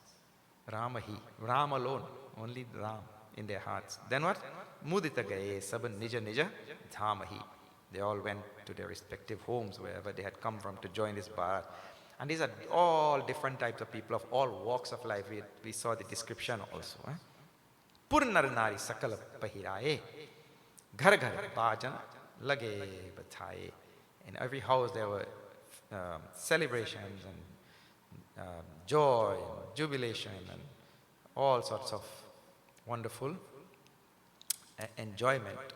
Ramahi, Ram alone, only Ram in their hearts. Then what? Mudita gaye saban nija nija dhamahi. They all went to their respective homes, wherever they had come from to join this Bharat. And these are all different types of people of all walks of life. We saw the description also. Purnar nari sakala pahiraye. Ghar ghar bhajan lage bathaye. In every house there were celebrations and joy and jubilation and all sorts of wonderful enjoyment.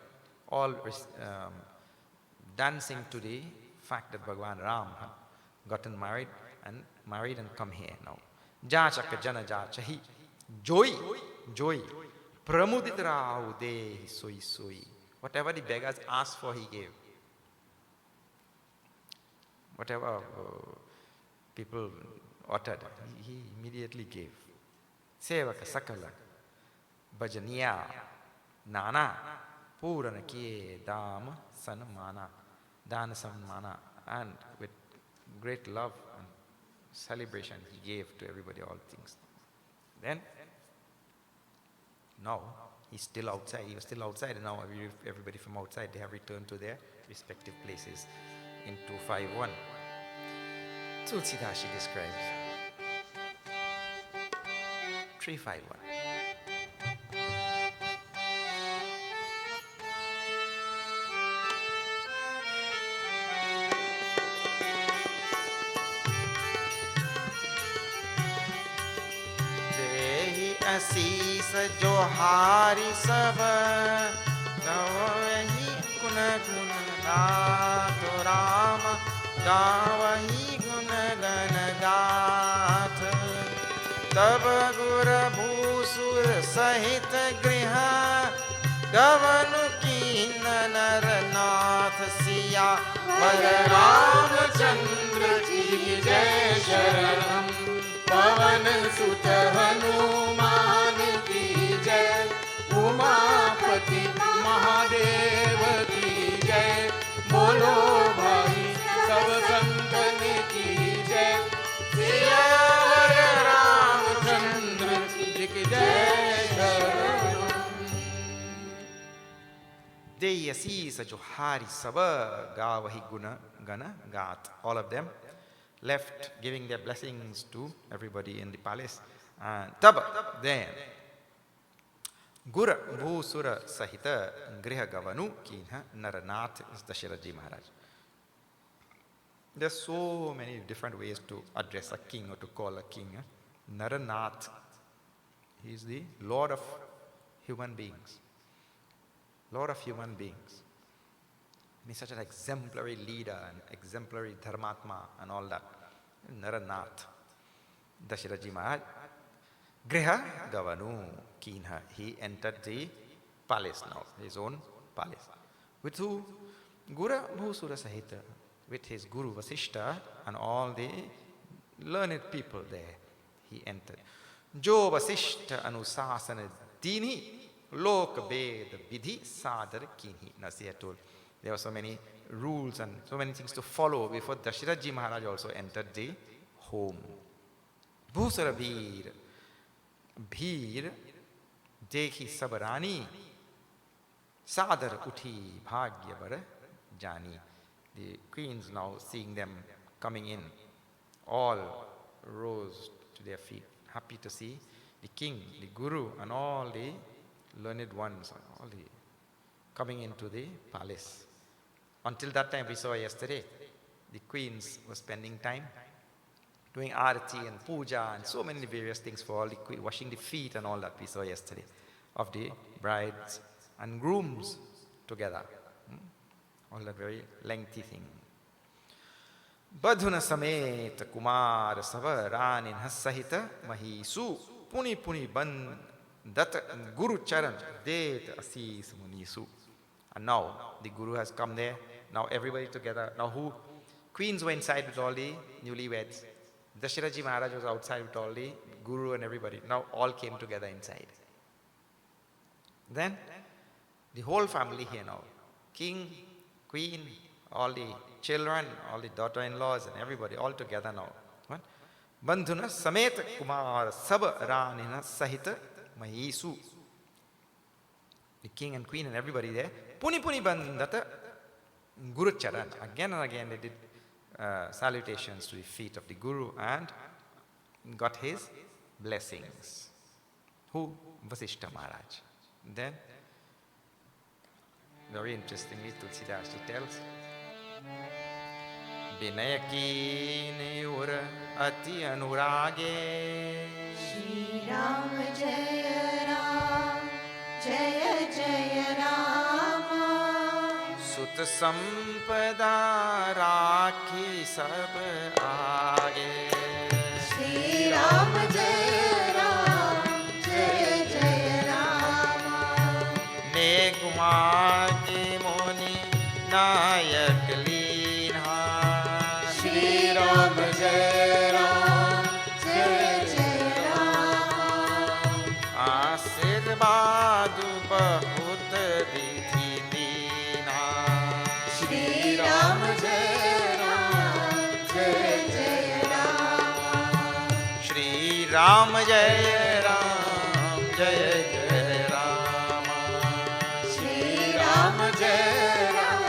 All dancing to the fact that Bhagavan Ram had gotten married and come here now. Jachaka jana jachahi. Joy. Pramuditra ude soi. Whatever the beggars asked for, he gave. Whatever people uttered, he immediately gave. Sevaka sakala bhajaniya nana purana kiye dama sanmana dana sanmana, and with great love and celebration he gave to everybody all things. Then now he's still outside. He was still outside, and now everybody from outside, they have returned to their respective places in 251. Tulsidas describes 351. असीस जो हारी सब गावही गुण गुण गाथ राम गावही गुण गण गाथ तब गुर भूसुर सहित गृह गवनु कीन नर नाथ सिया वर रामचंद्र की जय शरणम पवन सुत हनुमान की जय उमापति महादेव की जय बोलो भाई सब संतन की जय सियावर रामचंद्र की जय शरणम देई असीस जो हारी सब गावहि गुण गण गाथ. All of them left giving their blessings to everybody in the palace. And tab then Gura Bhusura Sahita Griha Gavanu Kinha Naranath is Dasharaji Maharaj. There's so many different ways to address a king or to call a king. Naranath, he is the Lord of human beings. Lord of human beings. He's such an exemplary leader and exemplary dharmatma and all that. Naranath. Dasharaji Maharaj. Griha Gavanu Kinha. He entered the palace now, his own palace. With who? Gura Bhusura Sahita. With his Guru Vasishta and all the learned people there. He entered. Jo Vasishta Anusasana Dini Lok Ved Vidhi Sadar Kinhi. Nasiya told. There were so many rules and so many things to follow before Dasharaji Maharaj also entered the home. Bhusara Veer. Bheer Dekhi Sabarani Sadar Uthi Bhagya Bar Jani. The queens now seeing them coming in all rose to their feet, happy to see the king, the guru and all the learned ones, all the coming into the palace. Until that time we saw yesterday, the queens were spending time doing arati and puja and so many various things for all the queens, washing the feet and all that we saw yesterday of the brides and grooms together. All that very lengthy thing. Badhuna Samet Kumar Savaranin Hasahita Mahisu Puni Puni Ban Dat Guru Charan Det Asis Munisu. And now the Guru has come there. Now everybody together. Now who? Queens were inside with all the newlyweds. Dasharaji Maharaj was outside with all the Guru and everybody. Now all came together inside. Then the whole family here now. King, Queen, all the children, all the daughter-in-laws and everybody all together now. What? Bandhuna Samet Kumar Sab Ranina Sahita Mahisu. The king and queen and everybody there. Puni Puni Bandata Guru Charan. Again and again they did salutations to the feet of the Guru and got his blessings. Who? Vasishta Maharaj. Then, very interestingly, Tulsidas tells, Vinayaki Ura Ati Anurage Shri Ram Jaya Ram Jaya Jaya Rama Sut Sampada Rakhi Sab Aage Shri Ram Jaya Ram Jaya Jaya Rama Negumagi Moni Nayak Leena Shri Ram Jaya Ram Jaya Jaya Rama Asirbadu Bahut Vidhi Deena Shri Ram Jaya Ram Jaya Jaya Rama Shri Ram Jaya Ram Jaya Jaya Rama Shri Ram Jaya Ram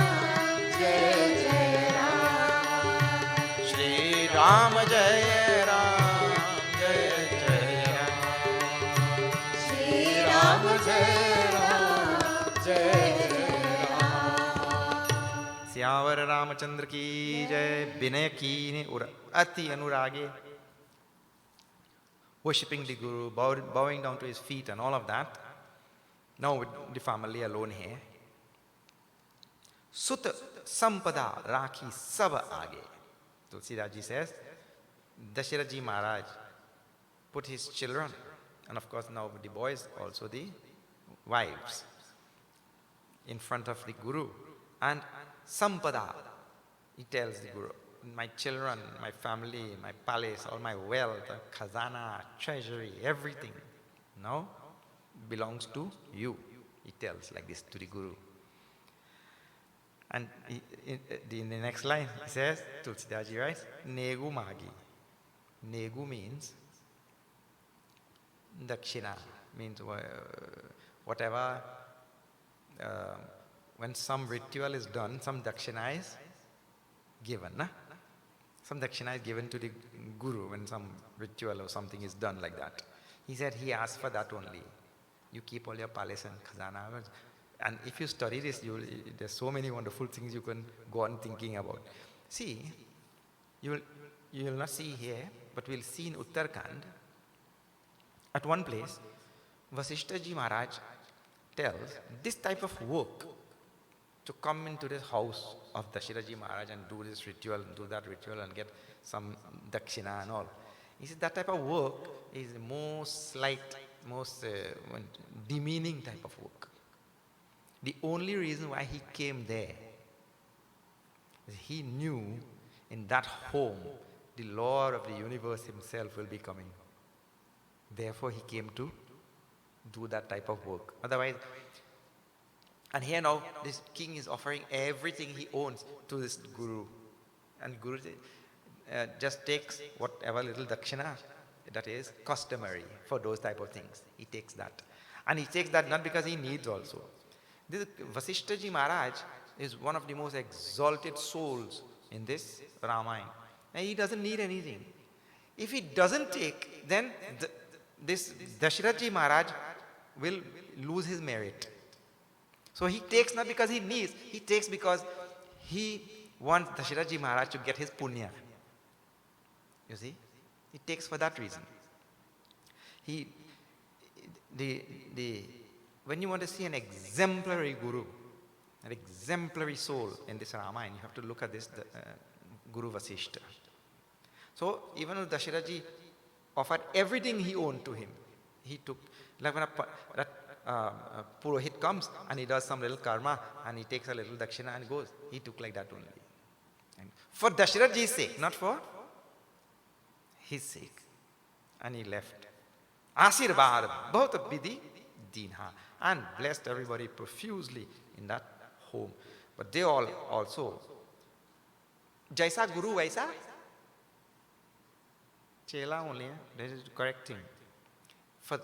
Jaya Jaya Rama Shri Ram Jaya Ram Jaya Jaya Rama Shri Ram Jaya Ram Jaya Jaya Rama Syavar Ramachandra ki jai Vinay ki ne ura ati anurage worshipping the Guru, bowing down to his feet and all of that. Now with the family alone here. Sut sampada rakhi sab aage. Tulsidas ji says, Dasharatha ji Maharaj put his children, and of course now the boys, also the wives, in front of the Guru. And sampada, he tells the Guru, my children, my family, my palace, all my wealth, khazana, treasury, everything now belongs to you. He tells like this to the Guru. And in the next line, he says, Tulsidas ji writes, Negu magi. Negu means dakshina, means whatever, when some ritual is done, some dakshina is given. Some dakshina is given to the Guru when some ritual or something is done like that. He said he asked for that only. You keep all your palace and khazana. And if you study this, there's so many wonderful things you can go on thinking about. See, you will not see here, but we'll see in Uttarakhand, at one place, Vasishtha Ji Maharaj tells this type of work to come into the house of Dasharatha Ji Maharaj and do this ritual, do that ritual and get some dakshina and all. He said that type of work is the most slight, most demeaning type of work. The only reason why he came there is he knew in that home the Lord of the universe himself will be coming. Therefore he came to do that type of work. Otherwise, and here now this king is offering everything he owns to this Guru. And Guru just takes whatever little dakshina that is customary for those type of things. He takes that. And he takes that not because he needs also. This Vasishtha Ji Maharaj is one of the most exalted souls in this Ramayana. And he doesn't need anything. If he doesn't take, then this Dasharatha Ji Maharaj will lose his merit. So he takes not because he needs, he takes because he wants Dasharatha Ji Maharaj to get his punya. You see? He takes for that reason. When you want to see an exemplary Guru, an exemplary soul in this Ramayana, you have to look at this Guru Vasishtha. So even if Dasharatha Ji offered everything he owned to him, he took, like when a Purohit comes and he does some little karma and he takes a little dakshina and goes, he took like that only. And for Dasharatha Ji's sake, not for his sake. And he left. Asirvad, bahut vidhi dinha, and blessed everybody profusely in that home. But they all also, Jaisa Guru Vaisa, Chela only, that is the correct thing. For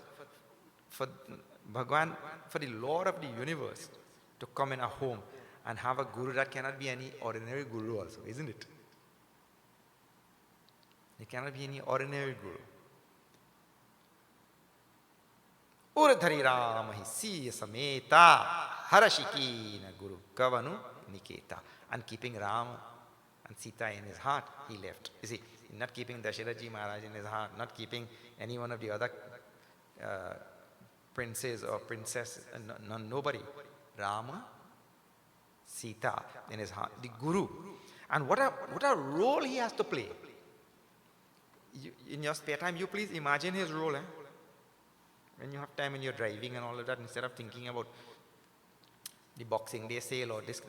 Bhagwan, for the Lord of the universe to come in a home and have a Guru, that cannot be any ordinary Guru also, isn't it? It cannot be any ordinary Guru. Uradhari Ramahi Siya Sameta Harashikina Guru Kavanu Niketa. And keeping Ram and Sita in his heart, he left. You see, not keeping Dasharatha Ji Maharaj in his heart, not keeping any one of the other princes or princesses, nobody. Rama, Sita in his heart, the Guru. And what a role he has to play. In your spare time, you please imagine his role. When you have time and you're driving and all of that, instead of thinking about the Boxing Day sale or this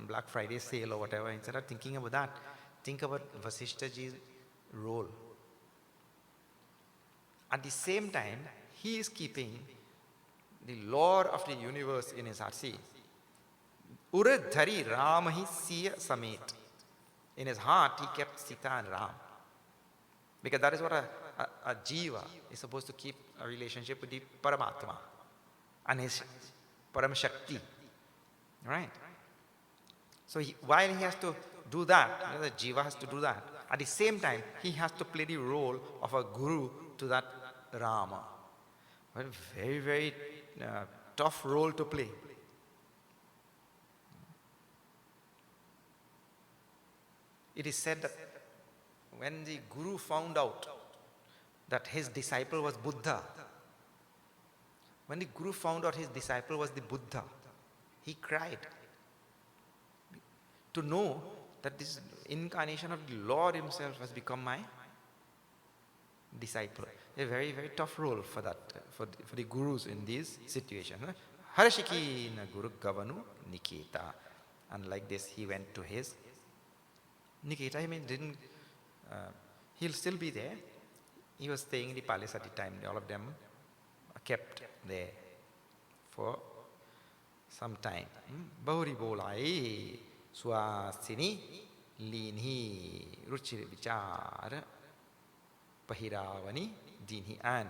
Black Friday sale or whatever, instead of thinking about that, think about Vasishtha Ji's role. At the same time, he is keeping the Lord of the universe in his heart. See, Uradhari Ramahi Siya Samet. In his heart, he kept Sita and Ram. Because that is what a jiva is supposed to keep a relationship with the Paramatma and his Param Shakti. Right? So while he has to do that, the jiva has to do that, at the same time, he has to play the role of a guru to that Rama. A very, very tough role to play. It is said that when the Guru found out that his disciple was Buddha. When the Guru found out his disciple was the Buddha, he cried. To know that this incarnation of the Lord himself has become my disciple. A very, very tough role for that, for the gurus in these situations. Harashiki na Guru Gavanu Niketa. And like this, he went to his Niketa. I mean, he'll still be there. He was staying in the palace at the time. All of them are kept there for some time. Bahuri bolai swasini linhi ruchir vichar pahiravani dinhi. And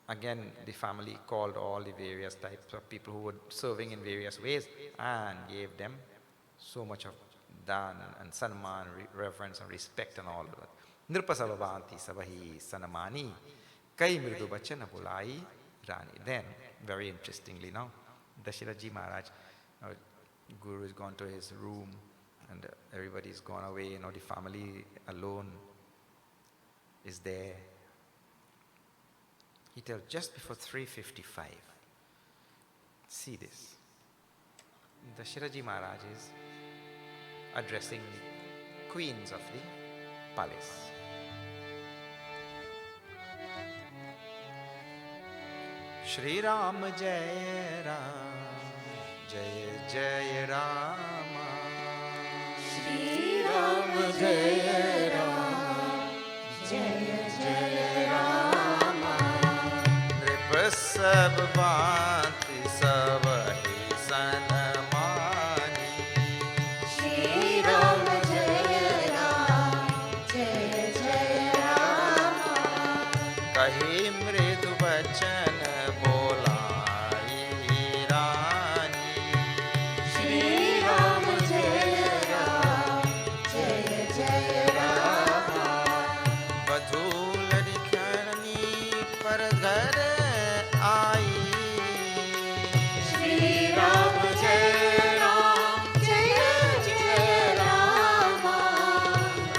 again, the family called all the various types of people who were serving in various ways and gave them so much of dan and sanman, reverence and respect and all of that. Nirpasavavanti sabahi sanamani kai mridu bachana bulai rani. Then, very interestingly now, Dashiraji Maharaj, Guru has gone to his room and everybody's gone away, the family alone is there. He tells just before 3:55, see this. Dashiraji Maharaj is addressing the queens of the palace. Shri Ram Jai Ram, Jai Jai Rama. Shri Ram Jai Ram, Jai Jai Rama. Nrip sab bhanti sabahi sanmani. Shri Ram Jai Ram, Jai Jai Rama. Kahi mridu bachan bolai rani. Shri Ram Jai Ram, Jai Jai Rama. Badhul dikhani par ghar aayi. Shri Ram Jai Ram, Jai Jai Rama.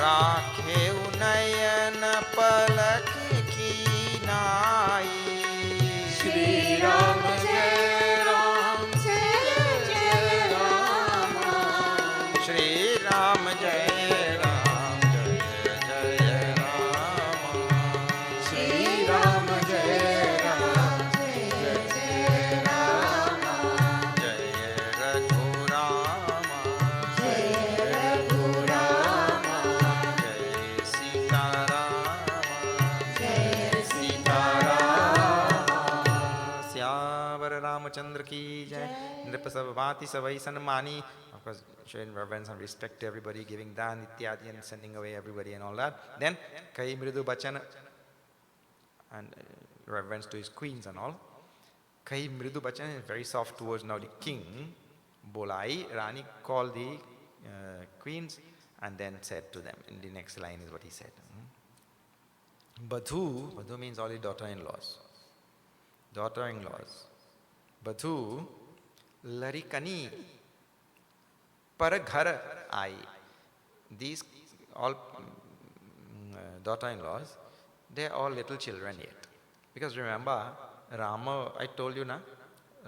Rakhe unayan palak ki nai. Shri Ram Jai Ram, Jai Jai Rama. Shri Ram Jai Ram, Jai Jai Rama. Shri Ram Jai Ram, Jai Jai Rama. Jai Raghurama, Jai Raghurama. Jai Sita Rama, Jai Sita Rama. Syamvar Ramachandra ki jai. Nripasavati savai sanmani. Of course, showing reverence and respect to everybody, giving dan ityadi and sending away everybody and all that. Then Kai Mridu Bachana and reverence to his queens and all. Kai Mridu Bachana is very soft towards now the king. Bolai Rani called the queens and then said to them, in the next line is what he said. Badhu means all the daughter-in-laws. Daughter-in-laws. Badhu larikani par ghar aayi. These all daughter-in-laws, they are all little children yet. Because remember, Rama, I told you na,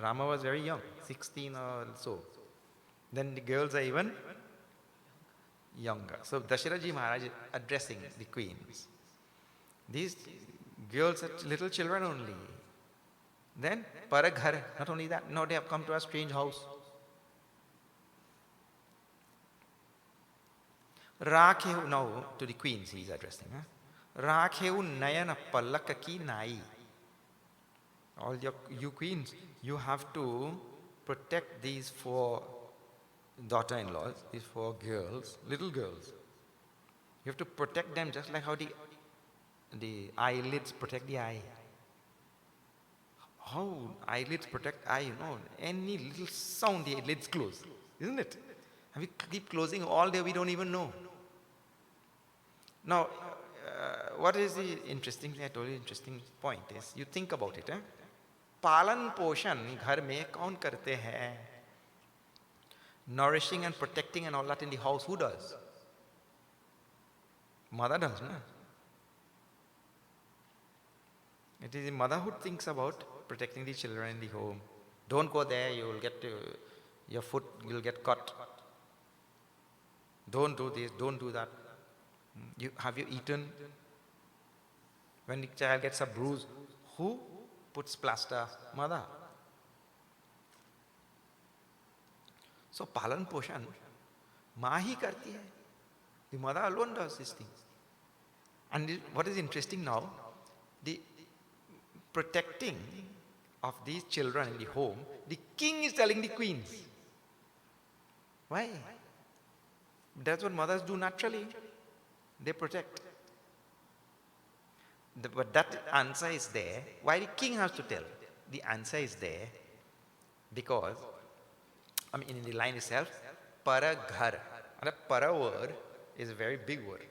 Rama was very young, 16 or so. Then the girls are even younger. So Dashiraji Maharaj is addressing the queens. These girls are little children only. Then Paraghar, not only that, now they have come to a strange house. Rakheu, now to the queens he is addressing. Rakheu nayana pallakaki nai. All you queens, you have to protect these 4 daughter-in-laws, these 4 girls, little girls. You have to protect them just like how the eyelids protect the eye. How eyelids protect eye, any little sound the eyelids close, isn't it? And we keep closing all day, we don't even know. Now, what is the interesting thing, I told you interesting point is, you think about it. Palan poshan ghar mein kaun karte hai? Nourishing and protecting and all that in the house, who does? Mother does, na? It is the mother who thinks about protecting the children in the home. Don't go there, you will get, your foot will get cut. Don't do this, don't do that. Have you eaten? When the child gets a bruise, who puts plaster? Mother. So palan poshan, maa hi karti hai. The mother alone does these things. And what is interesting now, the protecting of these children in the home, the king is telling the queens. Why? That's what mothers do naturally. They protect. But that answer is there. Why the king has to tell? The answer is there because, in the line itself, para ghar. And a para word is a very big word.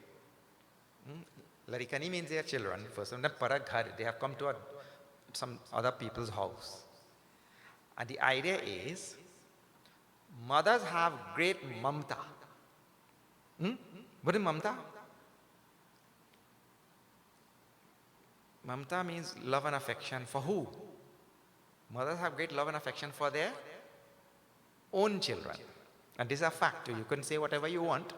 Larikani means they are children. First, and then para ghar, they have come to some other people's house. And the idea is, mothers have great mamta. What is mamta? Mamta means love and affection for who? Mothers have great love and affection for their own children. And this is a fact. You can say whatever you want.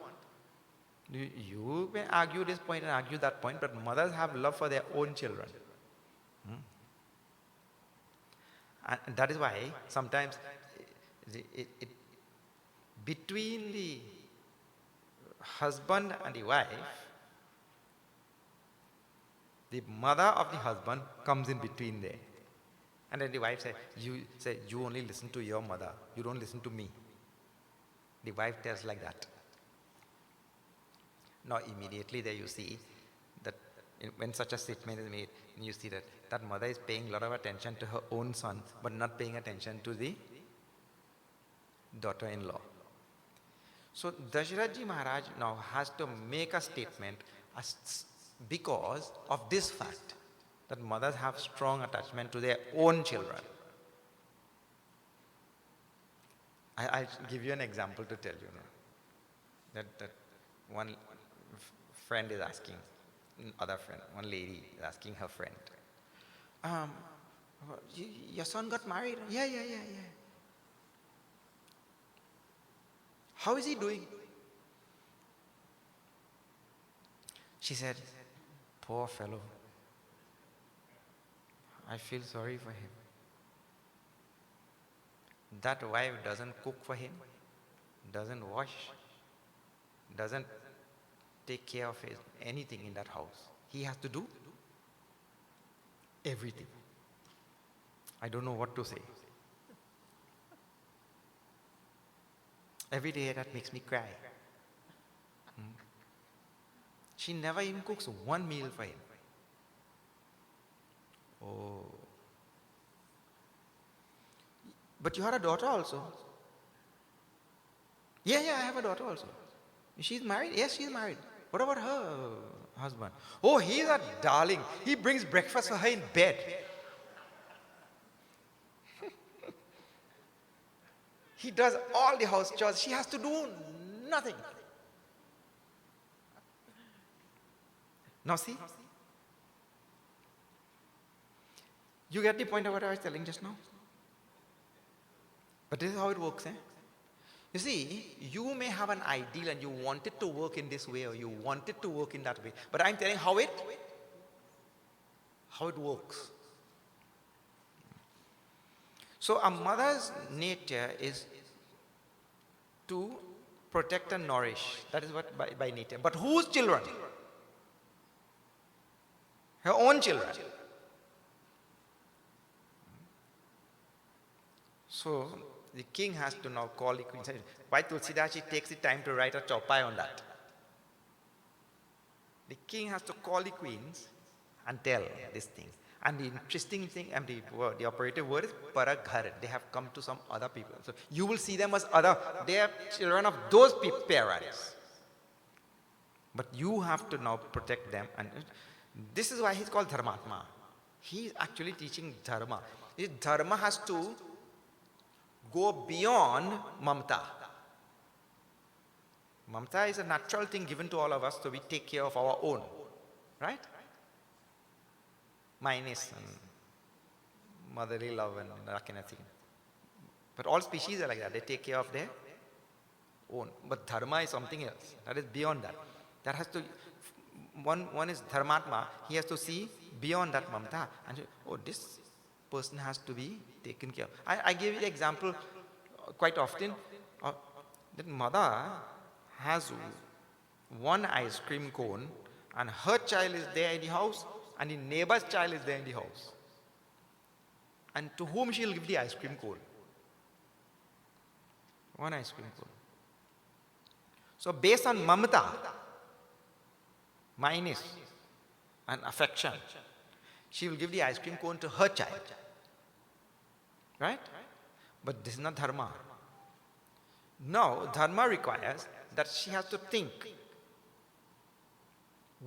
You may argue this point and argue that point, but mothers have love for their own children. And that is why sometimes between the husband and the wife, the mother of the husband comes in between there. And then the wife says, you only listen to your mother, you don't listen to me. The wife tells like that. Now immediately there you see that when such a statement is made, you see that mother is paying a lot of attention to her own son, but not paying attention to the daughter-in-law. So Dasharath Maharaj now has to make a statement because of this fact, that mothers have strong attachment to their own children. I'll give you an example to tell you now. That one friend is asking, one lady is asking her friend, your son got married? Yeah. How is he doing? She said, poor fellow. I feel sorry for him. That wife doesn't cook for him, doesn't wash, doesn't take care of anything in that house. He has to do everything. I don't know what to say. Every day that makes me cry. She never even cooks one meal for him. Oh. But you had a daughter also. Yeah, I have a daughter also. She's married? Yes, she's married. What about her husband? Oh, he's a darling. He brings breakfast for her in bed. He does all the house chores. She has to do nothing. Now see? You get the point of what I was telling just now? But this is how it works, You see, you may have an ideal and you want it to work in this way or you want it to work in that way. But I'm telling how it works. So a mother's nature is to protect and nourish. That is what by nature. But whose children? Her own children. So the king has to now call the queen. Why Tulsidas takes the time to write a chaupai on that? The king has to call the queens and tell these things. And the interesting thing, and the operative word is paraghar. They have come to some other people. So you will see them as other. They are children of those parents. But you have to now protect them. And this is why he's called Dharmatma. He is actually teaching Dharma. His Dharma has to go beyond Mamta. Mamta is a natural thing given to all of us, so we take care of our own. Right? Minus motherly love and that kind of thing. But all species are like that. They take care of their own. But dharma is something else. That is beyond that. That has to, one is dharmatma. He has to see beyond that mamta. And say, oh, this person has to be taken care of. I give you the example quite often. That mother has one ice cream cone and her child is there in the house and the neighbor's child is there in the house. And to whom she will give the ice cream cone? One ice cream cone. So based on mamata, minus, and affection, she will give the ice cream cone to her child. Right? But this is not dharma. Now, dharma requires that she has to think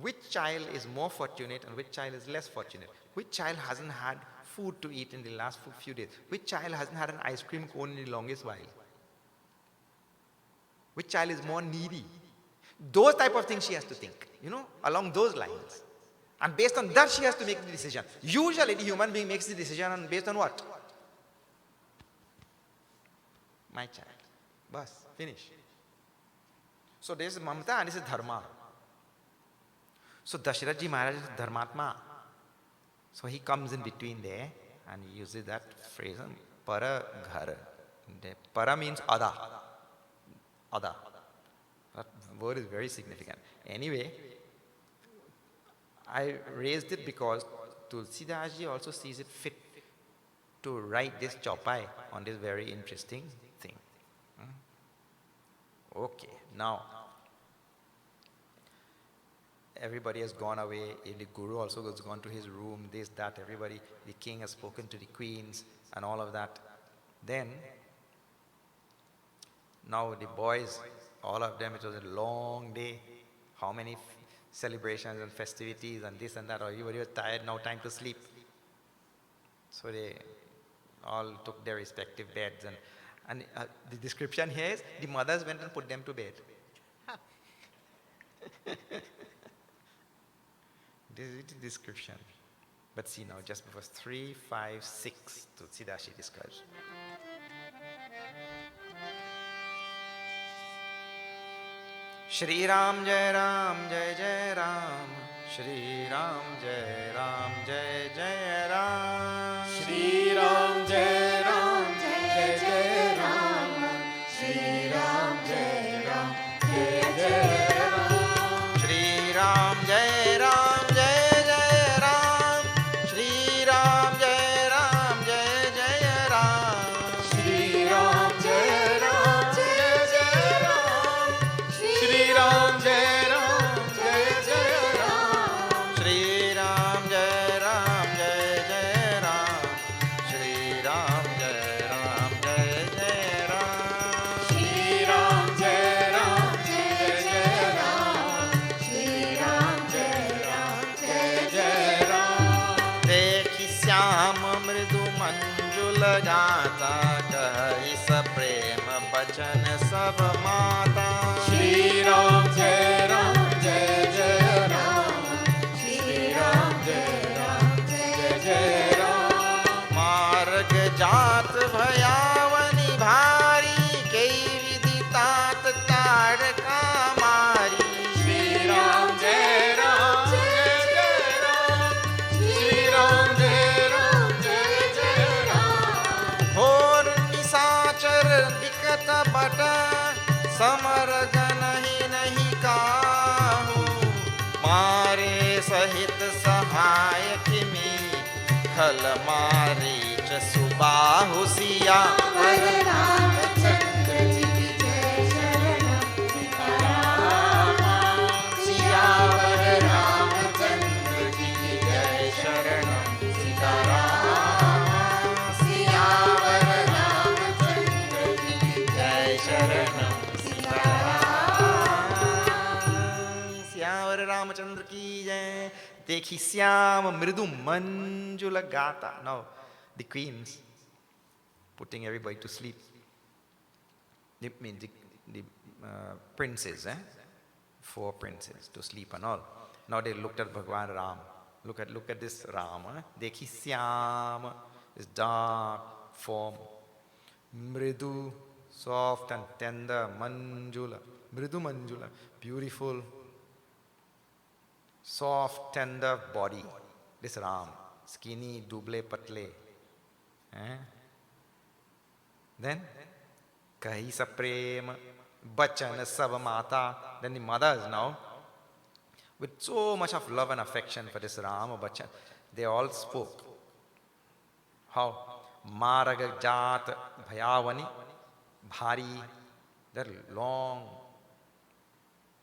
which child is more fortunate and which child is less fortunate. Which child hasn't had food to eat in the last few days? Which child hasn't had an ice cream cone in the longest while? Which child is more needy? Those type of things she has to think, along those lines. And based on that, she has to make the decision. Usually, the human being makes the decision based on what? My child. Bas, finish. So this is mamata and this is dharma. So Dasharath Ji Maharaj is dharmatma. So he comes in between there and he uses that phrase, para ghar. Para means ada. Ada. That word is very significant. Anyway, I raised it because Tulsidas Ji also sees it fit to write this chaupai on this very interesting thing. Okay, now everybody has gone away. The guru also has gone to his room, this, that, everybody. The king has spoken to the queens and all of that. Then, now the boys, all of them, it was a long day. How many celebrations and festivities and this and that. Everybody was tired, now time to sleep. So they all took their respective beds. And the description here is, the mothers went and put them to bed. This is the description. But see now, just before 3, 5, 6, Tulsidas describes. Shri Ram Jai Ram Jai Jai Ram. Shri Ram Jai Ram Jai Jai Ram. Shri Ram Jai Ram Jai Jai Ram. Shri Ram Jai Ram Jai Jai Ram. Shri Ram Jai Ram Jai Jai Ram. Shri Ram Jai Ram Jai Jai Ram. Shri Ram Jai Ram Jai Jai Ram. Shri Ram Jai Ram Jai Jai Ram. Shri Ram Jai Ram Jai Jai Ram. Shri Ram Jai Ram Jai Jai Ram. Shri Ram Jai Ram Jai Jai Ram. Shri Ram Jai Ram Jai Jai Ram. देखि श्याम मृदु मंजुल गाता कहि स प्रेम बचन सब माता. Shri Ram Jai Ram Jai Jai Ram. Shri Ram Jai Ram Jai Jai Ram. मार्ग जात भयावनि भारी कई विधि तात ताड़का मारी. Shri Ram Jai Ram Jai Jai Ram. Shri Ram Jai Ram Jai Jai Ram. घोर निशाचर दिखत बट समर गनहि नहीं काहू. मारे सहित सहाय किमि खल मारीच सुबाहु सिया. वर रामचंद्र जी की जय शरणम सीताराम. सियावर रामचंद्र जी की जय शरणम सीताराम. सियावर रामचंद्र जी की जय शरणम सीताराम. श्यावर रामचंद्र की जय. देखी श्याम मृदु मंजुल गाता. Now the queens putting everybody to sleep. The princes, 4 princes to sleep and all. Now they looked at Bhagwan Ram. Look at this Rama. Dekhi Syama, this dark form. Mridu, soft and tender, Manjula. Mridu Manjula, beautiful, soft, tender body. This Ram, skinny, double, patle. Then, Kahi sa prema, bachan sab mata. Then the mothers now, with so much of love and affection for this Rama Bachan, they all spoke. How? Maraga Jat Bhayavani Bhari, that long,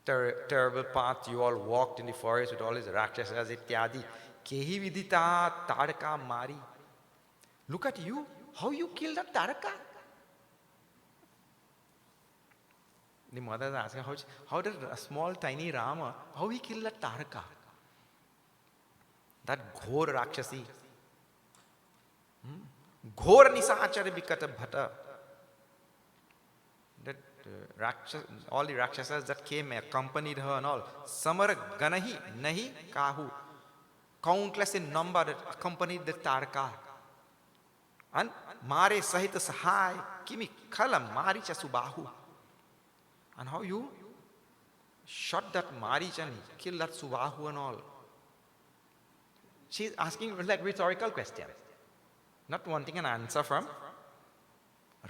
terrible path you all walked in the forest with all these Rakshasas, Ityadi. Kehi Vidita Taraka Mari. Look at you, how you killed that Taraka. The mother is asking, how did a small tiny Rama, how he killed that Taraka? That Ghor Rakshasi. Ghor Nisachara Vikata Bhata. That all the Rakshasas that came accompanied her and all. Samar Ganahi Nahi Kahu. Countless in number that accompanied the Taraka. And Mare Sahita Sahai Kimi Khala Maricha Subahu. And how you shot that Marich and killed that Subahu and all. She's asking like rhetorical questions, not wanting an answer from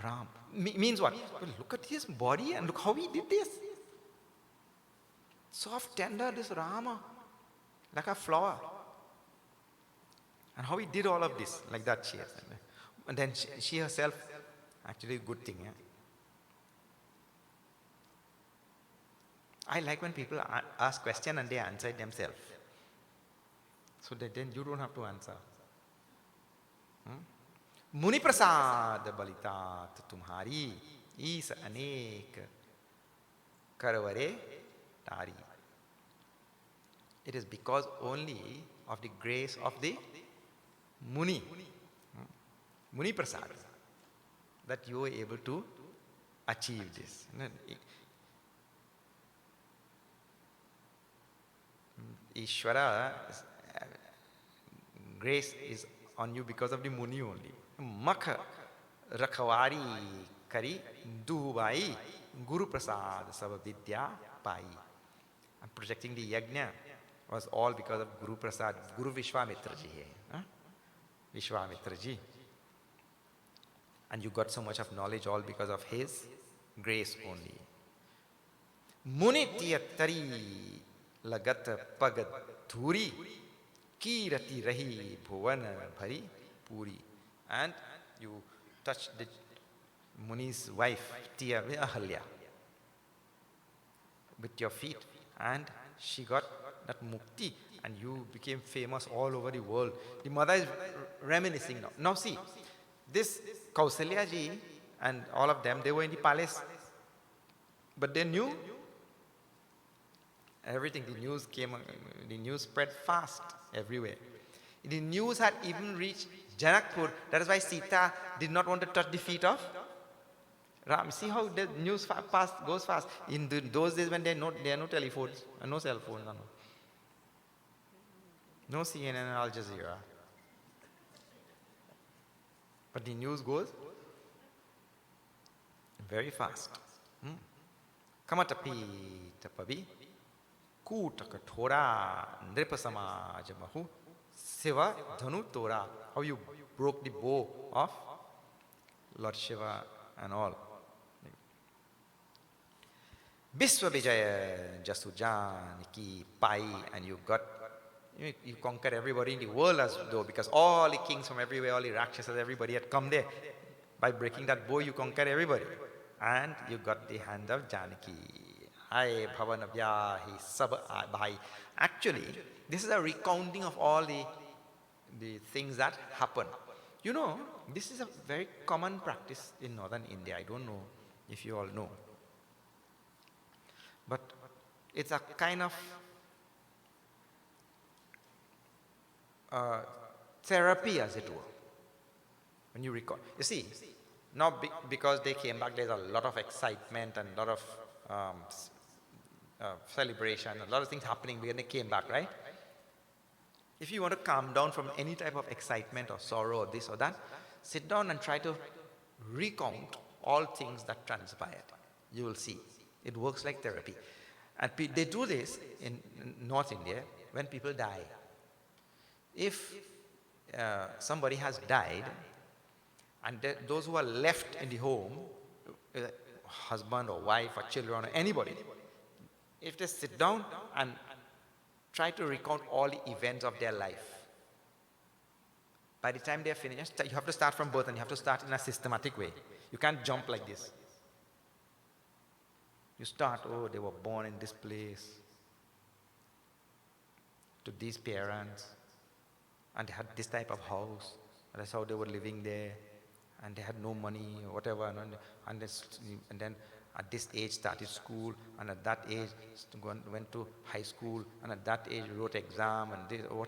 Ram. Means what? Well, look at his body and look how he did this. Soft, tender, this Rama, like a flower. And how he did all of this, like that she has. And then she herself, actually good thing. Yeah? I like when people ask questions and they answer it themselves. So that then you don't have to answer. Muni Prasad Balitat Tumhari Is Anek Karavare Tari. It is because only of the grace of the Muni, Muni Prasad, that you were able to achieve this. Ishvara, grace is on you because of the Muni only. Makha Rakhavari Kari Dubai Guru Prasad Savavidya Pai. I'm projecting the Yajna was all because of Guru Prasad, Guru Vishwamitra ji. Vishwamitra ji. And you got so much of knowledge all because of his grace only. Munitya Tari Lagat Pagat Thuri Kirati Rahi Bhuvan Bhari Puri. And you touched the Muni's wife, Tiya Ahalya, with your feet, and she got that mukti, and you became famous all over the world. The mother is reminiscing now. Now see, this Kausalya ji and all of them, they were in the palace, but they knew everything. The news came, the news spread fast everywhere. The news had even reached Janakpur. That is why Sita did not want to touch the feet of Ram. See how the news goes fast. In those days when there are no telephones, no cell phones, no CNN and Al Jazeera. But the news goes very fast. Kamatapi tapavi kutaka thora nripasama jamahu Siva Dhanu Tora. How you broke the bow of Lord Shiva and all. Biswa Vijaya Jasujan Ki Pai, and you conquered everybody in the world as though, because all the kings from everywhere, all the Rakshasas, everybody had come there. By breaking that bow, you conquered everybody. And you got the hand of Janaki. Ai Bhavanavyahi Sab Bhai. Actually, this is a recounting of all the things that happen. You know, this is a very common practice in northern India. I don't know if you all know. But it's a kind of therapy, as it were. When you recall. You see, now because they came back, there's a lot of excitement and a lot of celebration, a lot of things happening when they came back, right? If you want to calm down from any type of excitement or sorrow or this or that, sit down and try to recount all things that transpired. You will see. It works like therapy. And they do this in North India when people die. If somebody has died, and those who are left in the home, husband or wife or children or anybody, if they sit down and try to recount all the events of their life, by the time they are finished, you have to start from birth and you have to start in a systematic way. You can't jump like this. You start, oh, they were born in this place, to these parents, and they had this type of house, and that's how they were living there, and they had no money or whatever, and then at this age started school, and at that age went to high school, and at that age wrote exam, and this, or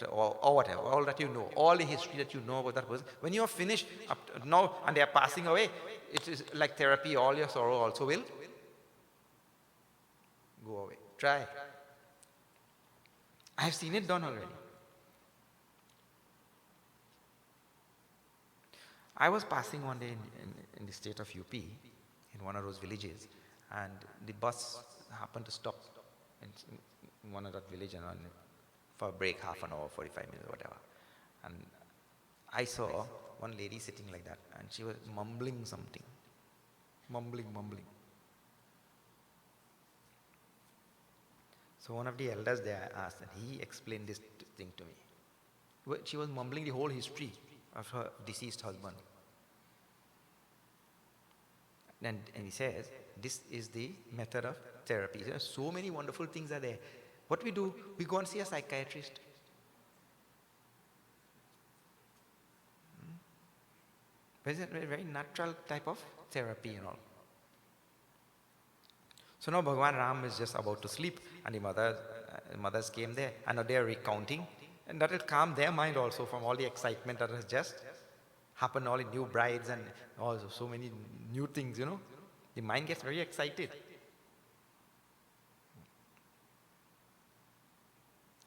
whatever, all that you know, all the history that you know about that person. When you are finished up to now and they are passing away, it is like therapy. All your sorrow also will go away. Try. I have seen it done already. I was passing one day in the state of UP, in one of those villages, and the bus happened to stop in one of that village and for a break, half an hour, 45 minutes, whatever. And I saw one lady sitting like that, and she was mumbling something. Mumbling. So one of the elders there asked, and he explained this thing to me. She was mumbling the whole history of her deceased husband. And he says, this is the method of therapy. There are so many wonderful things are there. What we do, we go and see a psychiatrist. It's a very natural type of therapy and all. So now Bhagavan Ram is just about to sleep, and the mothers came there, and now they are recounting, and that will calm their mind also from all the excitement that has just happened, all the new brides and all so many new things, The mind gets very excited.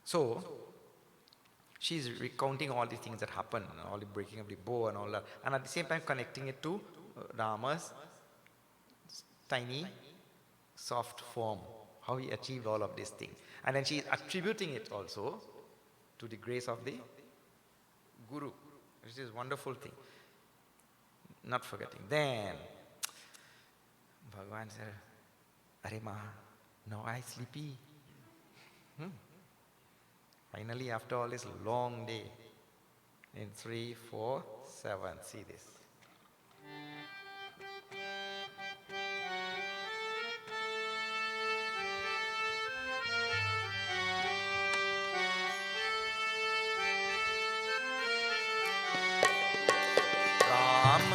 So she's recounting all the things that happened, all the breaking of the bow and all that, and at the same time connecting it to Rama's tiny, soft form, how he achieved all of these things. And then she is attributing it also to the grace of the Guru, which is a wonderful thing. Not forgetting. Then Bhagavan said, Are Ma, now I sleepy. Finally, after all this long day, in 3, 4, 7, see this.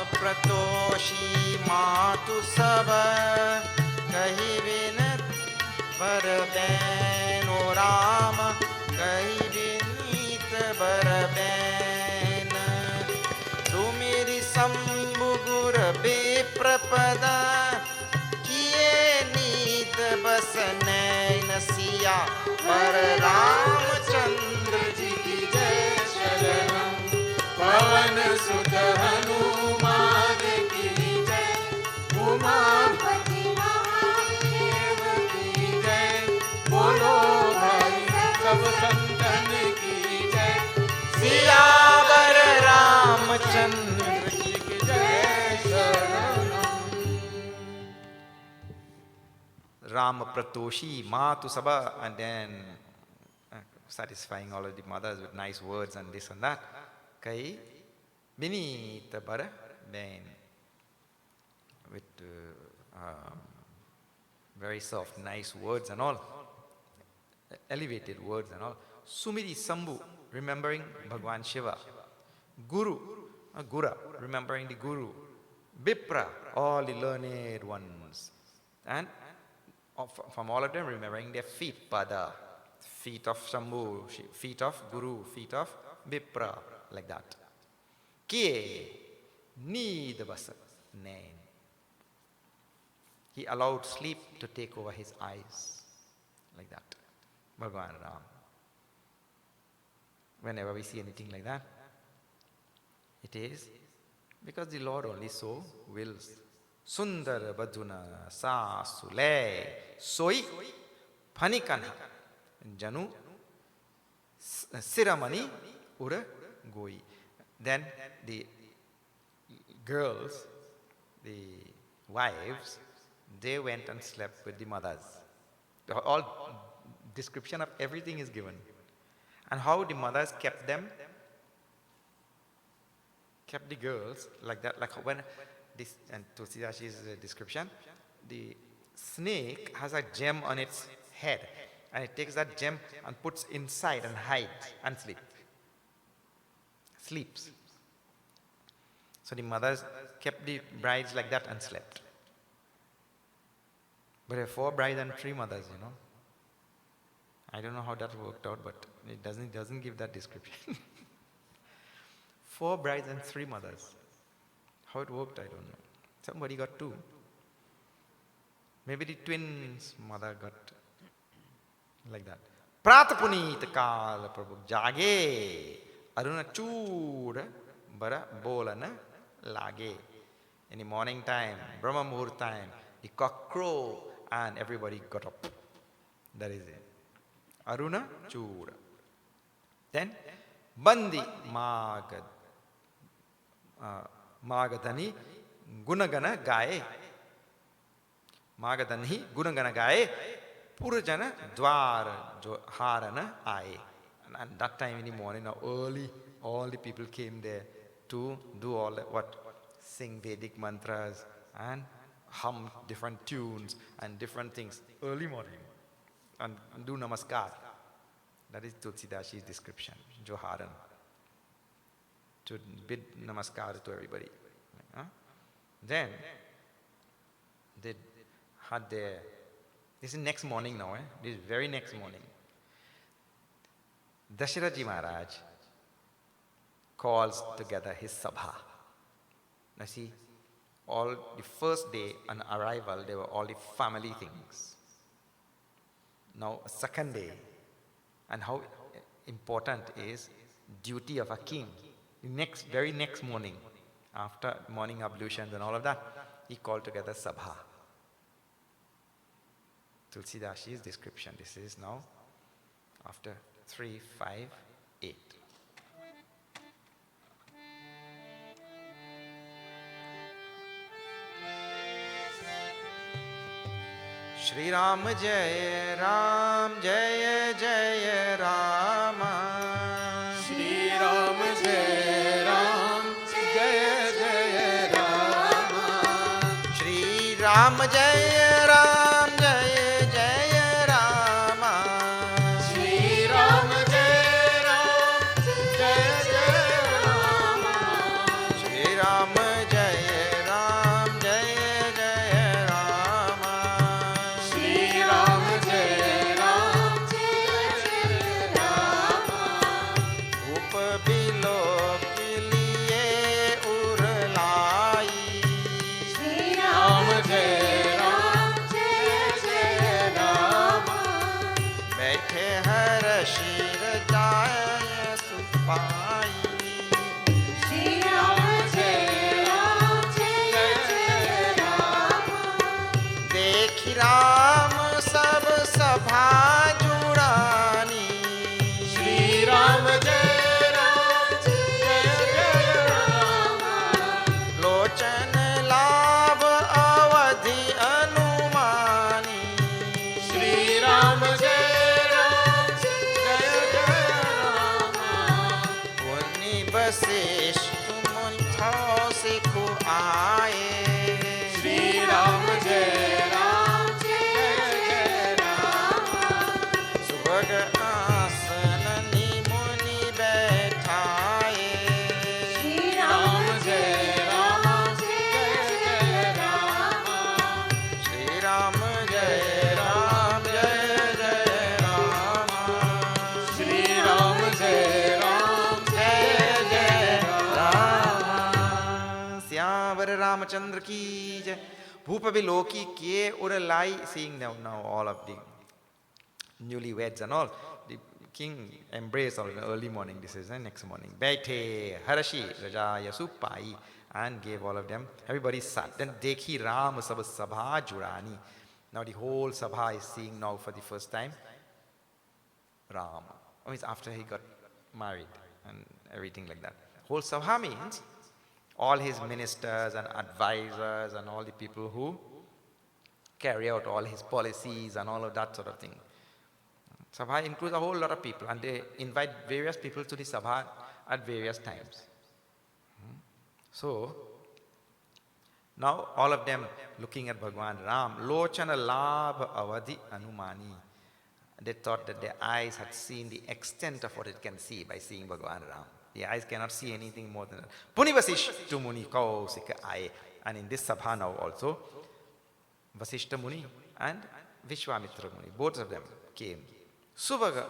प्रतोषी मातु सब कही विनत बर बैनो राम कही विनीत बर ban तुमेरी Shambhu गुर बेप्रपदा किए नीत बस नैन सिया बर रामचंद्र जी की जय शरणम पवन सुत हनुमान की जय उमापति महादेव की जय बोलो भाई सब संतन की जय सियावर रामचंद्र जी की जय शरणम Ram Pratoshi Matu Sabha, and then satisfying all of the mothers with nice words and this and that. Kai Binita Bara Ben with very soft, nice words and all, elevated words and all. Sumiri Sambhu, remembering Bhagwan Shiva. Guru, Gura, remembering the Guru. Bipra, all the learned ones. And from all of them, remembering their feet, Pada, feet of Shambhu, feet of Guru, feet of Bipra, like that. Kiye, Nidavasa, Nain. He allowed sleep to take over his eyes, like that. Bhagavan Ram. whenever we see anything like that, it is because the Lord only so wills. Sundara badhuna sa sule soi phanikana janu siramani ura goi. Then the girls, the wives, they went and slept with the mothers. All description of everything is given. And how the mothers kept them, kept the girls like that, like when this, and Tulsidas's description, the snake has a gem on its head, and it takes that gem and puts inside and hides and sleeps. So the mothers kept the brides like that and slept. But there are 4 brides and 3 mothers, you know. I don't know how that worked out, but it doesn't give that description. 4 brides and 3 mothers. How it worked, I don't know. Somebody got 2. Maybe the twins' mother got like that. Pratapunita kala prabhu jage aruna chura bara bolana lage. In the morning time, Brahma Muhurt time, the cock crow and everybody got up. That is it. Aruna chura. Then Bandi Magadani Gunagana Gaye. Magadani Gunagana Gaye Purajana Dwar Harana Aye. And that time in the morning, now early, all the people came there to do all that, sing Vedic mantras and hum different tunes and different things early morning and do namaskar. That is Tulsidas's description, Joharan. To bid namaskar to everybody. Then they had their, this is next morning now, this is very next morning. Dasharath Maharaj calls together his sabha. Now see, all the first day on arrival, they were all the family things. Now, second day, and how important is duty of a king. The very next morning, after morning ablutions and all of that, he called together sabha. Tulsidas's description. This is now after 3, 5, 8. Shri Ram Jai Ram Jai Jai Rama. Shri Ram Jai Ram Jai Jai Rama. Shri Ram Jai Ram Jai Jai Rama. Shri Ram Jai Ram Jai Jai Rama. Shri Ram Jai Ram Jai Jai Rama. Shri Ram Jai Ram Jai Jai Rama. Up below kiliye urlai. Shri Ram Jai Ram Jai Jai Rama. बैठे हर शीर जाय सुपाई. Shri Ram Jai Ram Jai Jai Rama. देखि राम सब सभा जुड़ानी. Shri Ram Jai Ram Jai Jai Rama. लोचन लाभ अवधि अनुमानी. Shri Ram Jai Ram Jai Jai Rama. पुनि वशिष्ठ मुनि सिखु आए. Shri Ram Jai Ram Jai Jai Rama. सुभग आसन निमुनि बैठाए. Shri Ram Jai Ram Jai Jai Rama. Shri Ram जय राम जय जय Ram. Shri Ram Jai Ram Jai Jai Ram. श्यावर Ramchandra की जय. भूप विलोकी किए उर लाई. Seeing now all of the newlyweds and all, the king embraced on early morning, this is the next morning. Baithe, Harashi, Rajaya, Supai, and gave all of them. Everybody sat. Then Dekhi Ram Sab Sabha Jurani. Now the whole Sabha is seeing now for the first time Ram. I mean, after he got married and everything like that. Whole Sabha means all his ministers and advisors and all the people who carry out all his policies and all of that sort of thing. Sabha includes a whole lot of people, and they invite various people to the Sabha at various times. So, now all of them looking at Bhagwan Ram, Lochana Labh Avadhi Anumani. They thought that their eyes had seen the extent of what it can see by seeing Bhagwan Ram. The eyes cannot see anything more than that. Puni Vasishta Muni Kausika Aye. And in this Sabha now also, Vasishta Muni and Vishwamitra Muni, both of them came. Suvaga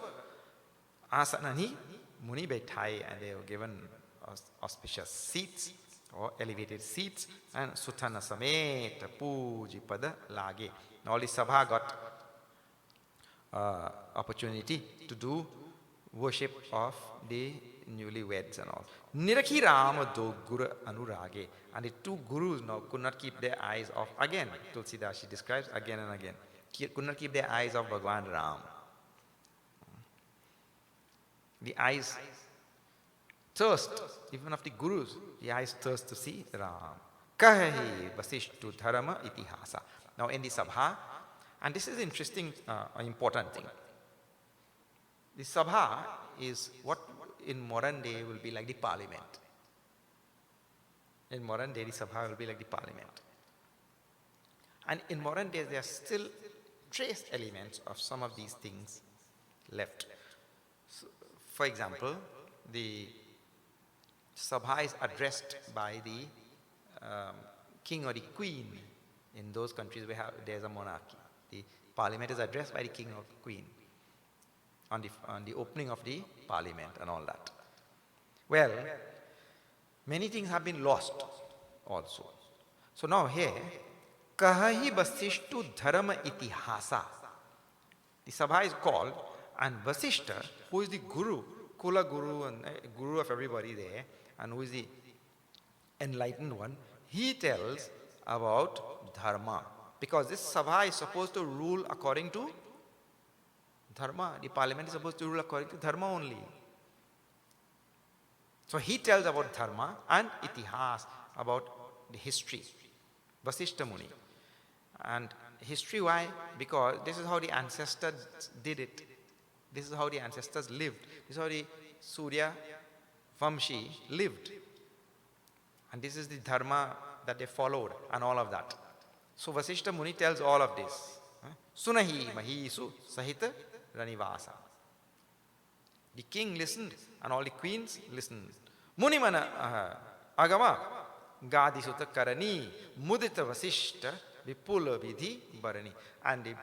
Asanani Muni Bethai, and they were given auspicious seats or elevated seats, and Sutana Sameta Puji Pada Lage. All the Sabha got opportunity to do worship of the newlyweds and all. Nirakhi Rama do Guru Anurage. And the two gurus now could not keep their eyes off. Again, Tulsidas, she describes again and again. Could not keep their eyes off Bhagwan Ram. The eyes thirst, even of the gurus, the eyes thirst to see Ram. Kahi Vasishtu Dharma Itihasa. Now in the Sabha, and this is interesting, important thing. The Sabha is what in modern day will be like the parliament. In modern day, the Sabha will be like the parliament. And in modern days, there are still trace elements of some of these things left. So, for example, the Sabha is addressed by the king or the queen in those countries where there's a monarchy. The parliament is addressed by the king or queen on the opening of the parliament and all that. Well, many things have been lost also. So now here, Kahahi Vasishtu Dharma Itihasa. The Sabha is called, and Vasishta, who is the guru, Kula Guru and guru of everybody there, and who is the enlightened one, he tells about Dharma. Because this Sabha is supposed to rule according to Dharma. The parliament is supposed to rule according to Dharma only. So he tells about Dharma and Itihas, about the history. Vasishta Muni. And history, why? Because this is how the ancestors did it. This is how the ancestors lived. This is how the Surya Vamshi lived. And this is the Dharma that they followed and all of that. So Vasishta Muni tells all of this. Sunahi Mahisu Sahita Ranivasa. The king listened and all the queens listened. Munimana Agama Gadisuta Karani Mudita Vasishta Vipula Vidhi Bharani. And the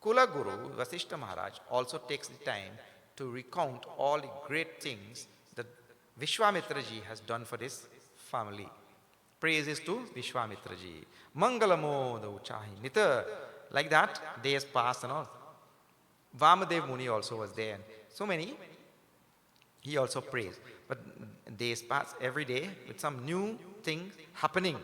Kula Guru Vasishta Maharaj also takes the time to recount all the great things that Vishwamitra ji has done for this family. Praises to Vishwamitra ji. Mangalamoda Uchahi Nita. Like that, days passed and all. Vamadev Muni also was there. And so many, he also praised. But days passed every day with some new thing happening.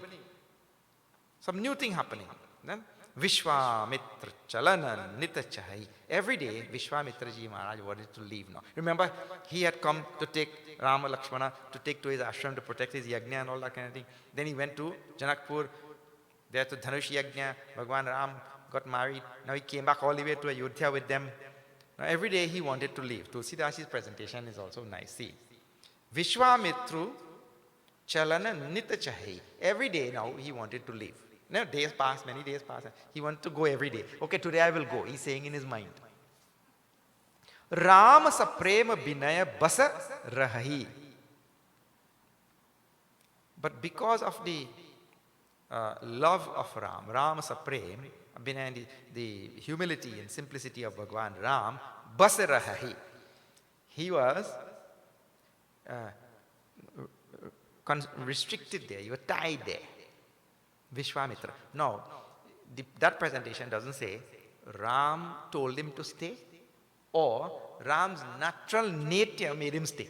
Some new thing happening. Then Vishwamitra Chalana Nita Chahai. Every day, Vishwamitra ji Maharaj wanted to leave now. Remember, he had come to take Rama Lakshmana, to take to his ashram to protect his Yajna and all that kind of thing. Then he went to Janakpur, there to Dhanush Yajna. Bhagwan Ram got married. Now he came back all the way to Ayodhya with them. Now every day he wanted to leave. Tulsidas's presentation is also nice. See, Vishwamitru Chalana Nita Chahai. Every day now he wanted to leave. Now days passed, many days passed. He wanted to go every day. Okay, today I will go. He's saying in his mind. Rama Saprema Binaya Basa Rahahi. But because of the love of Ram, Rama Saprem, Binaya, the humility and simplicity of Bhagwan Ram, Basa Rahahi. He was restricted there. He was tied there. Vishwamitra. Now, that presentation doesn't say Ram told him to stay. or Ram's natural nature made him stay.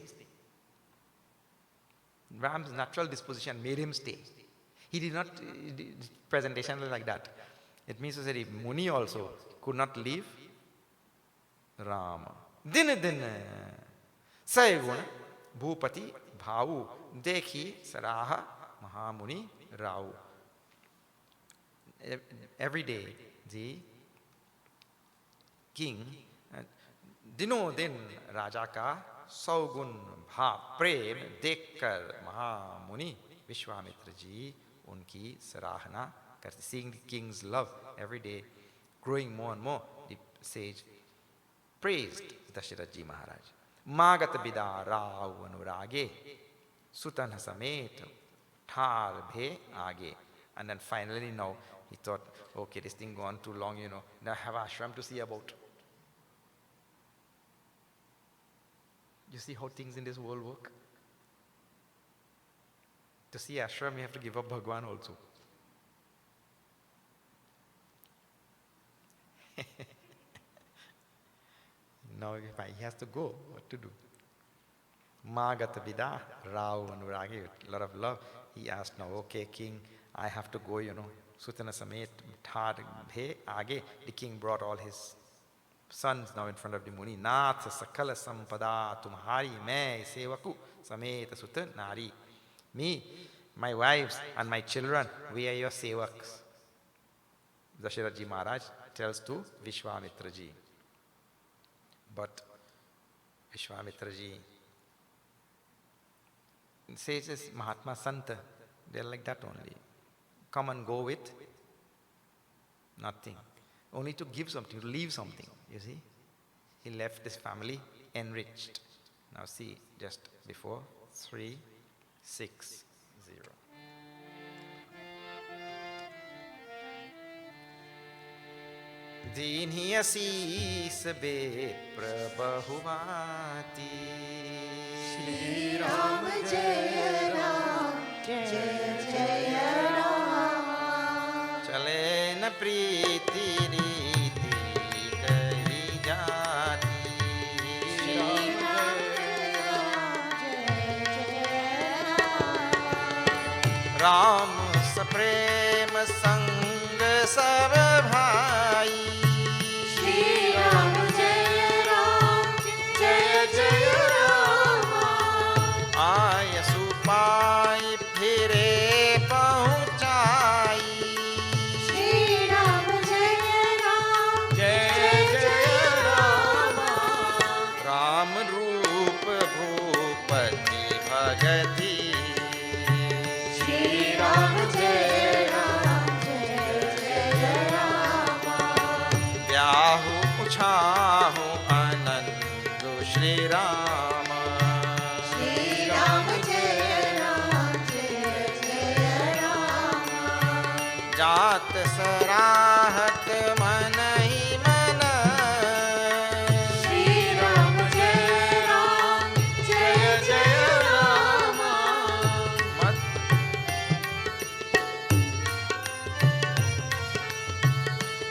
Ram's natural disposition made him stay. He did not, presentation like that. It means to say if Muni also could not leave Rama. Din din Saiguna Bhupati Bhavu Dekhi Saraha Mahamuni Rao. Every day the king दिनों दिन राजा का सौगुण भाव प्रेम देखकर महामुनि विश्वामित्र जी उनकी सराहना करते. Seeing the king's love every day growing more and more, the sage praised Dasharath ji Maharaj. Magat bida rao anurage sutan samet thar bhe aage. And then finally now he thought, okay, this thing gone too long, now I have ashram to see about. You see how things in this world work? To see ashram, you have to give up Bhagwan also. Now he has to go, what to do? Magata Vida, Rao Anuragi, a lot of love. He asked, now, okay, king, I have to go, Sutana Samet, Thar Bhe Age. The king brought all his sons now in front of the Muni. Nath Sakala Sampada Tumhari Main Sevaku Sameta Sutan Nari. Me, my wives and my children, we are your sevaks. Dasharath ji Maharaj tells to Vishwamitra ji. But Vishwamitra ji says this Mahatma Santa, they're like that only. Come and go with nothing. Only to give something, to leave something, you see. He left this family enriched. Now see, just before 360. दीन्ही असीस बेप्र बहुवाती. श्री राम जय राम जय जय राम. चले न प्रीति रीति कही जाती. श्री राम जय राम जय जय राम. राम सप्रेम संग सब भाई. पाई फिरे पहुँचाई. श्री राम जय राम जय जय राम. राम रूप भूपति भगति. श्री राम जय जय राम. ब्याहु पुछाहु आनंद श्री राम. जात सराहत मन ही मन. श्री राम जय जय राम.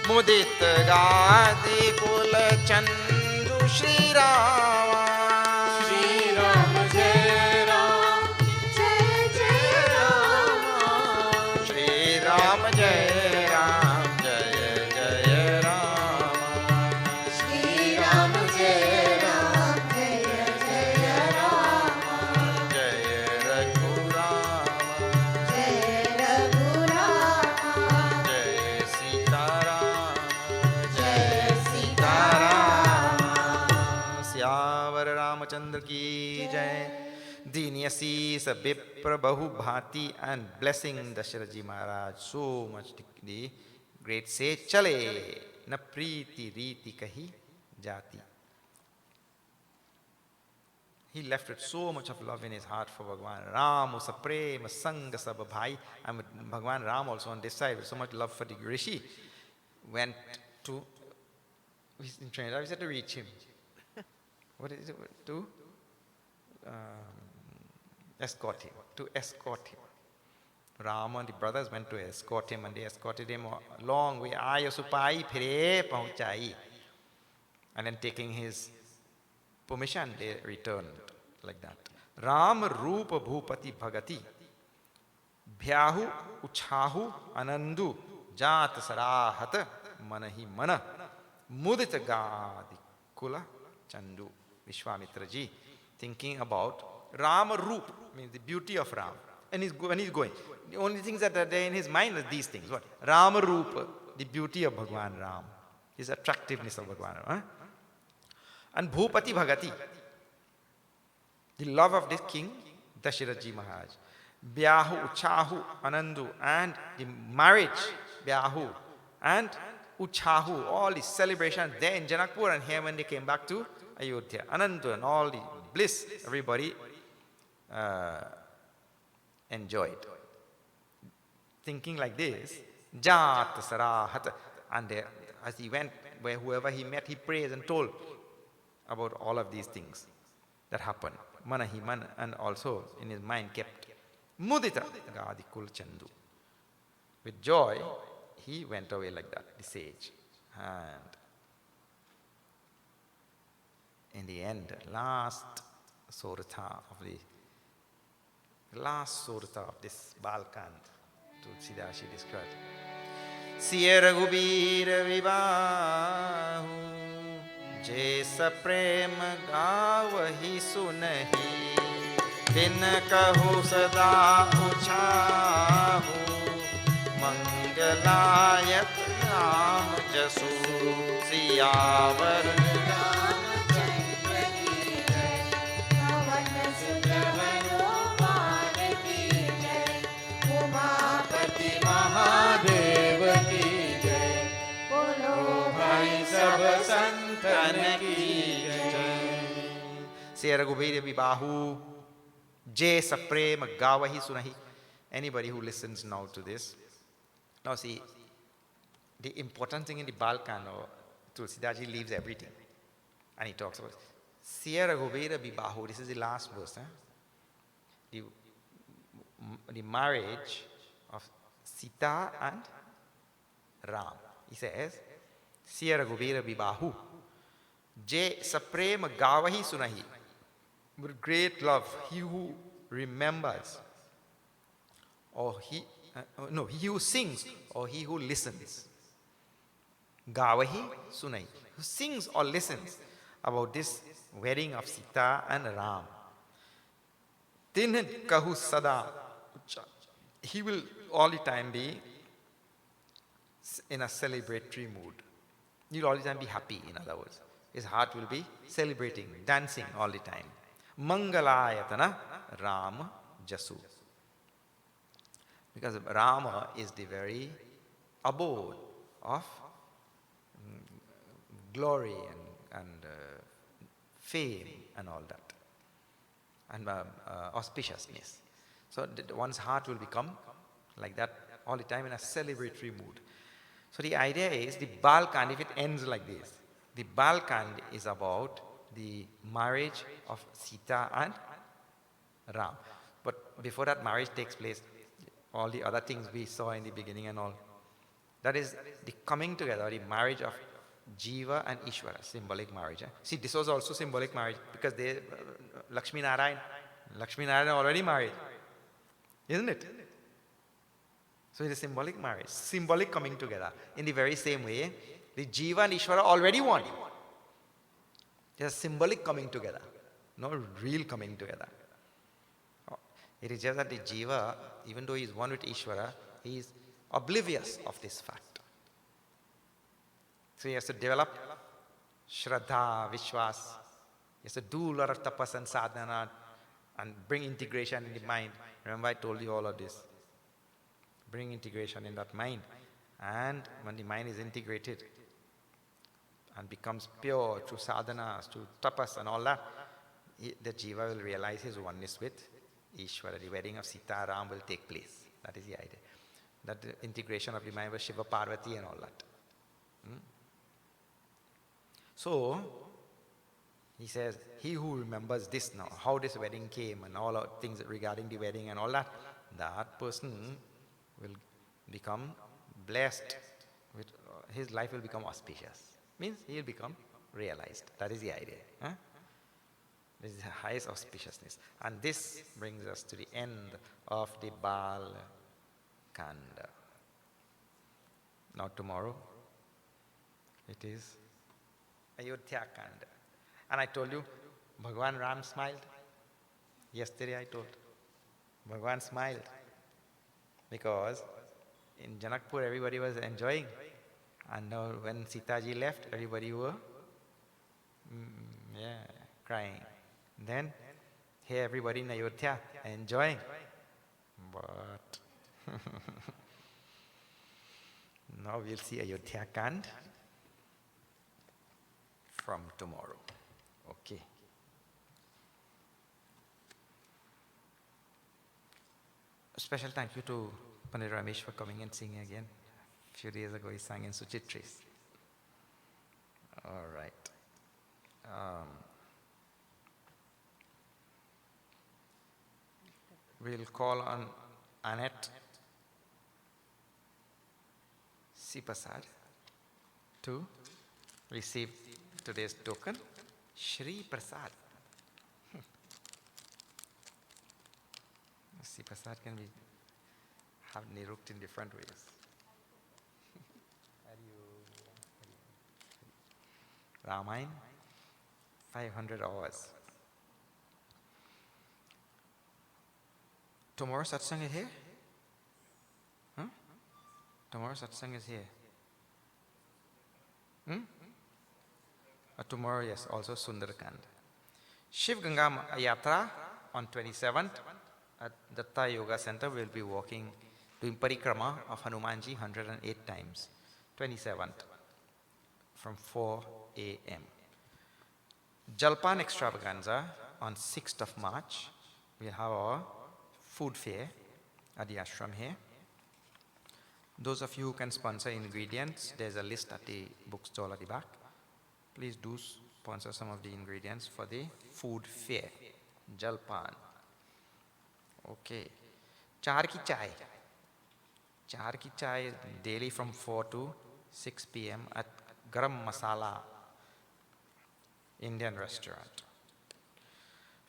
मुदित गादि कुल चंदु श्री राम. श्री राम जय जय राम. श्री राम जय राम जय जय राम. श्री राम जय जय राम. जय रघुराम जय रघुराम. जय सीताराम जय सीताराम. सियावर रामचंद्र की जय. Diniasis a Bipra Bahu Bhati and blessing Dasharath ji Maharaj so much the great say Chale na priti riti kahi jati. He left with so much of love in his heart for Bhagwan Ram, usa prema sanga sab bhai. And with Bhagwan Ram also on this side with so much love for the Rishi went to in Trinidad. We said to reach him. What is it? To escort him. To escort him. Rama and the brothers went to escort him and they escorted him a long way. Aaya supai phire pahunchai. And then taking his permission, they returned like that. Ram Rupa Bhupati Bhagati Bhyahu Uchahu Anandu Jat Sarahat Manahi Mana Mudita Gadi Kula Chandu. Vishwamitra ji thinking about Rama Rup, means the beauty of Ram. And when he's going, the only things that are there in his mind are these things. What? Rama Rupa, the beauty of Bhagwan Ram, his attractiveness of Bhagwan Ram. Huh? And Bhupati Bhagati, the love of this king, Dashirath Maharaj. Bhyahu, Uchahu, Anandu, and the marriage, Bhyahu, and Uchahu, all the celebrations there in Janakpur and here when they came back to Ayodhya. Anandu and all the bliss, everybody enjoyed. Thinking like this, Jat Sarahat, and there, as he went, where whoever he met, he praised and told about all of these things that happened. Manahiman, and also in his mind kept Mudita Gadi Kul Chandu. With joy, he went away like that, the sage. And in the end, last sorata of this Balkand, Tulsidashi described. Siya Raghubir Vibahu Jaisa Prem Gavahi Sunahi Din Kahu Sada Uchahu Mangalayat Ram Jasu Siyavar Siya Raghubir Vibahu Jay Saprem Gavahi Sunahi. Anybody who listens now to this. Now see, the important thing in the Balkan, Tulsidaji leaves everything. And he talks about Siya Raghubir Vibahu. This is the last verse. The marriage of Sita and Ram. He says, Siya Raghubir Vibahu Jay Saprem Gavahi Sunahi. With great love, he who remembers, or he who sings, or he who listens. Gavahi Sunai, who sings or listens about this wedding of Sita and Ram. Tin Kahu Sada, he will all the time be in a celebratory mood. He'll all the time be happy, in other words. His heart will be celebrating, dancing all the time. Mangalayatana Rama Jasu. Because Rama is the very abode of glory and fame and all that. And auspiciousness. So one's heart will become like that all the time in a celebratory mood. So the idea is the Balkan, if it ends like this, the Balkan is about the marriage of Sita and Ram. But before that marriage takes place, all the other things we saw in the beginning and all, that is the coming together, the marriage of Jiva and Ishvara, symbolic marriage. See, this was also symbolic marriage because they, Lakshmi Narayan already married, isn't it? So it's a symbolic marriage, symbolic coming together. In the very same way, the Jiva and Ishvara already won. There's symbolic coming together, no real coming together. It is just that the Jiva, even though he is one with Ishvara, he is oblivious of this fact. So he has to develop Shraddha, Vishwas. He has to do a lot of tapas and sadhana and bring integration in the mind. Remember I told you all of this. Bring integration in that mind. And when the mind is integrated and becomes pure through sadhanas, through tapas and all that, the Jiva will realize his oneness with Ishvara. The wedding of Sita Ram will take place. That is the idea. That the integration of the mind with Shiva Parvati and all that. So, he says, he who remembers this now, how this wedding came and all things regarding the wedding and all that, that person will become blessed. His life will become auspicious. Means he will become realized. That is the idea. Huh? This is the highest auspiciousness. And this brings us to the end of the Bal Kanda. Now tomorrow, it is Ayodhya Kanda. And I told you, Bhagwan Ram smiled. Yesterday I told. Bhagwan smiled. Because in Janakpur everybody was enjoying. And now when Sitaji left, everybody were crying. Then here everybody in Ayodhya enjoying. But now we'll see Ayodhya Kand from tomorrow. Okay. A special thank you to Pandit Ramesh for coming and singing again. A few days ago he sang in Suchitris. All right. We'll call on Annette Sipasad to receive today's token, Shri Prasad. Sipasad can be nirukt in different ways. Ramayana, 500 hours. Tomorrow satsang is here? Huh? Tomorrow satsang is here. Tomorrow, yes, also Sundarakand. Shiv Ganga Yatra on 27th at Datta Yoga Center. We'll be walking, doing parikrama of Hanumanji 108 times. 27th from 4 a.m. Jalpan Extravaganza on 6th of March. We'll have our food fair at the ashram here. Those of you who can sponsor ingredients, there's a list at the bookstall at the back. Please do sponsor some of the ingredients for the food fair. Jalpan. Okay. Char ki chai. Char ki chai daily from 4 to 6 p.m. at Garam Masala Indian restaurant.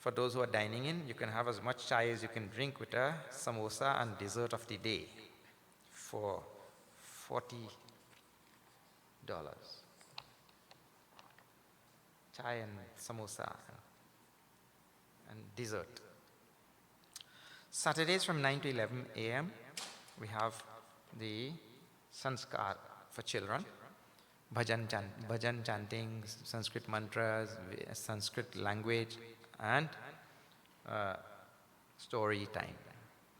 For those who are dining in, you can have as much chai as you can drink with a samosa and dessert of the day for $40. Chai and samosa and dessert. Saturdays from 9 to 11 a.m. we have the sanskar for children. Bhajan chanting, Sanskrit mantras, Sanskrit language, and story time.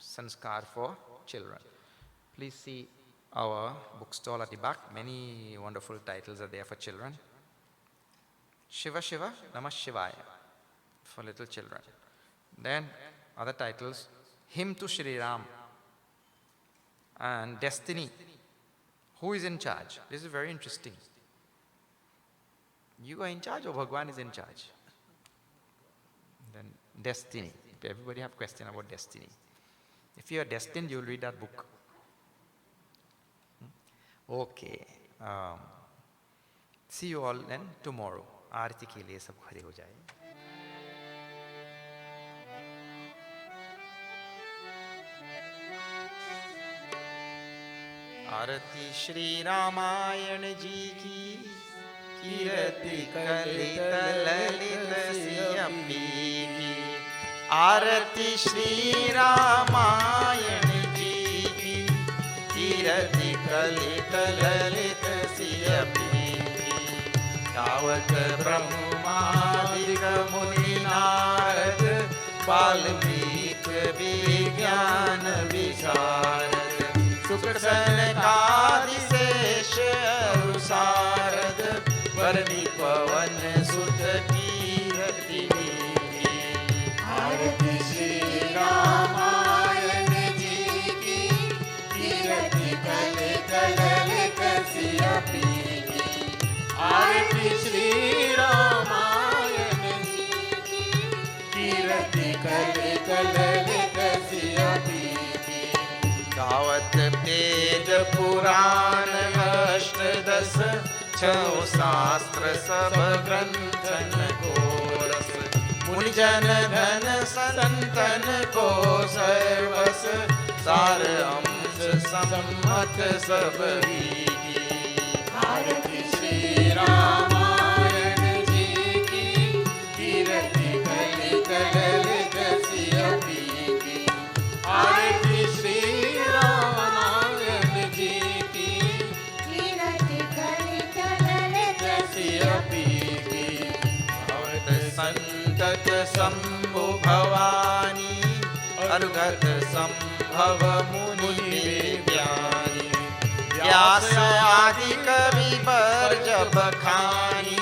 Sanskar for children. Please see our bookstall at the back. Many wonderful titles are there for children. Shiva Shiva Namah Shivaya for little children. Then other titles, Hymn to Shri Ram and Destiny. Who is in charge? This is very interesting. You are in charge or Bhagwan is in charge? Then Destiny. Everybody have question about destiny. If you are destined, you will read that book. Okay. See you all then tomorrow. आरती के लिए सब खड़े हो जाए. आरती श्री रामायण जी की कीर्ति कलित ललित सियपी की. आरती श्री रामायण जी की कीर्ति कलित ललित सियपी. तावत ब्रह्मादिक मुनि नारद वाल्मीक विज्ञान विशारद सुख सनकादि शेष सारद वर्णि पवन सुत कीर्ति. आरती श्री रामायण जी की कीर्ति कलित ललित सियपी. आरती श्री रामायण जी की कीर्ति कलित ललित सियपी. गावत तेज पुराण अष्टदश छो शास्त्र सब ग्रंथन को रस, मुनिजन धन संतन को सर्वस, सार अंश सम्मत सब की। आरती श्री रामायण जी की, कीरति कलि कललित सिय पीकी। आरती श्री रामायण जी की, कीरति कलि कललित सिय पीकी। भवत संतत शंभु भवानी, अर्घत संभव मुनि ज्ञानी। व्यास आदि कवि पर जब खानी,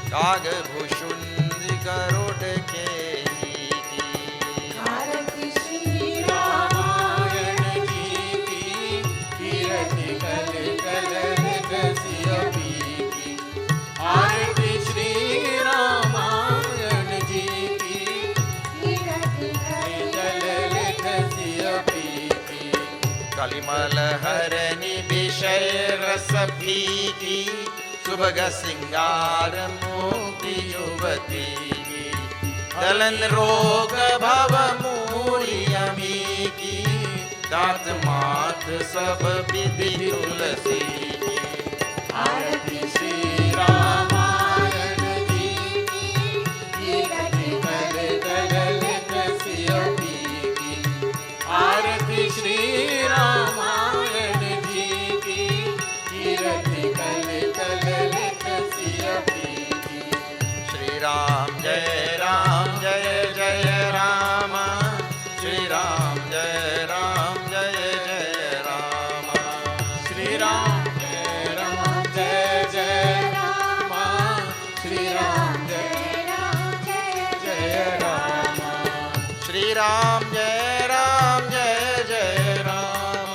काग भूषुंड गरुड़ के नीति। आरती श्री रामायण जी की, कीरति कलि कललित सिय पीकी। आरती श्री रामायण जी की, कीरति कलि कललित सिय पीकी। कलिमल हरनि विषय रस भीति, सुभग सिंगार मोती युवती। दलन रोग भव मूरी अमी की, दात मात सब विधि तुलसी की। आरती श्री रामायण जी की, कीरति कलि कललित सिय पीकी। आरती श्री रामायण जी की, कीरति कलि कललित सिय पीकी। श्री राम जय राम जय जय राम, श्री राम जय जय राम। श्री राम जय जय राम, श्री राम जय जय राम। श्री राम जय जय राम,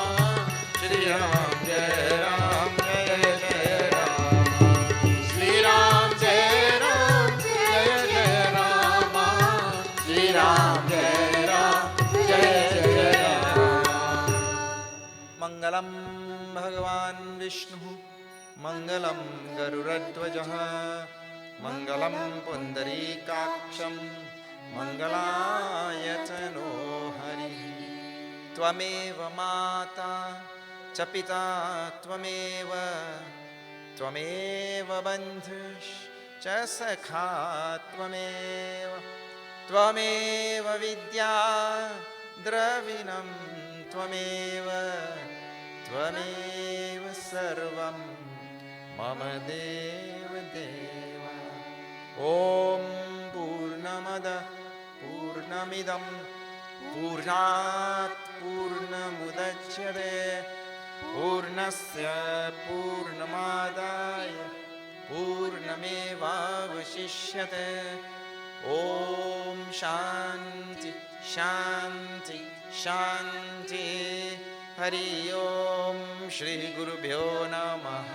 श्री राम जय जय राम। श्री राम जय जय राम, श्री राम जय राम। मंगलम भगवान विष्णु, मंगलम गरुड़ध्वजः, मंगलम पुंडरीकाक्षं, मंगलाय तनो हरि। त्वमेव माता च पिता त्वमेव, त्वमेव बन्धुश्च सखा त्वमेव, त्वमेव विद्या द्रविणं त्वमेव, त्वमेव सर्वं मम देव देव। ॐ पूर्णमद पूर्णमिदं पूर्णात् पूर्णमुदच्यते, पूर्णस्य पूर्णमादाय पूर्णमेवावशिष्यते। ॐ शान्ति शान्ति शान्ति। हरि ओम श्री गुरुभ्यो नमः।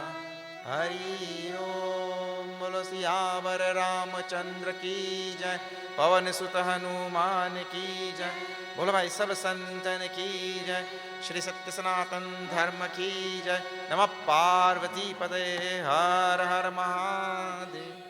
हरि ओम। बोलो सियावर रामचंद्र की जय, पवन सुत हनुमान की जय। बोलो भाई सब संतन की जय, श्री सत्य सनातन धर्म की जय। नमः पार्वती पदे, हर हर महादेव।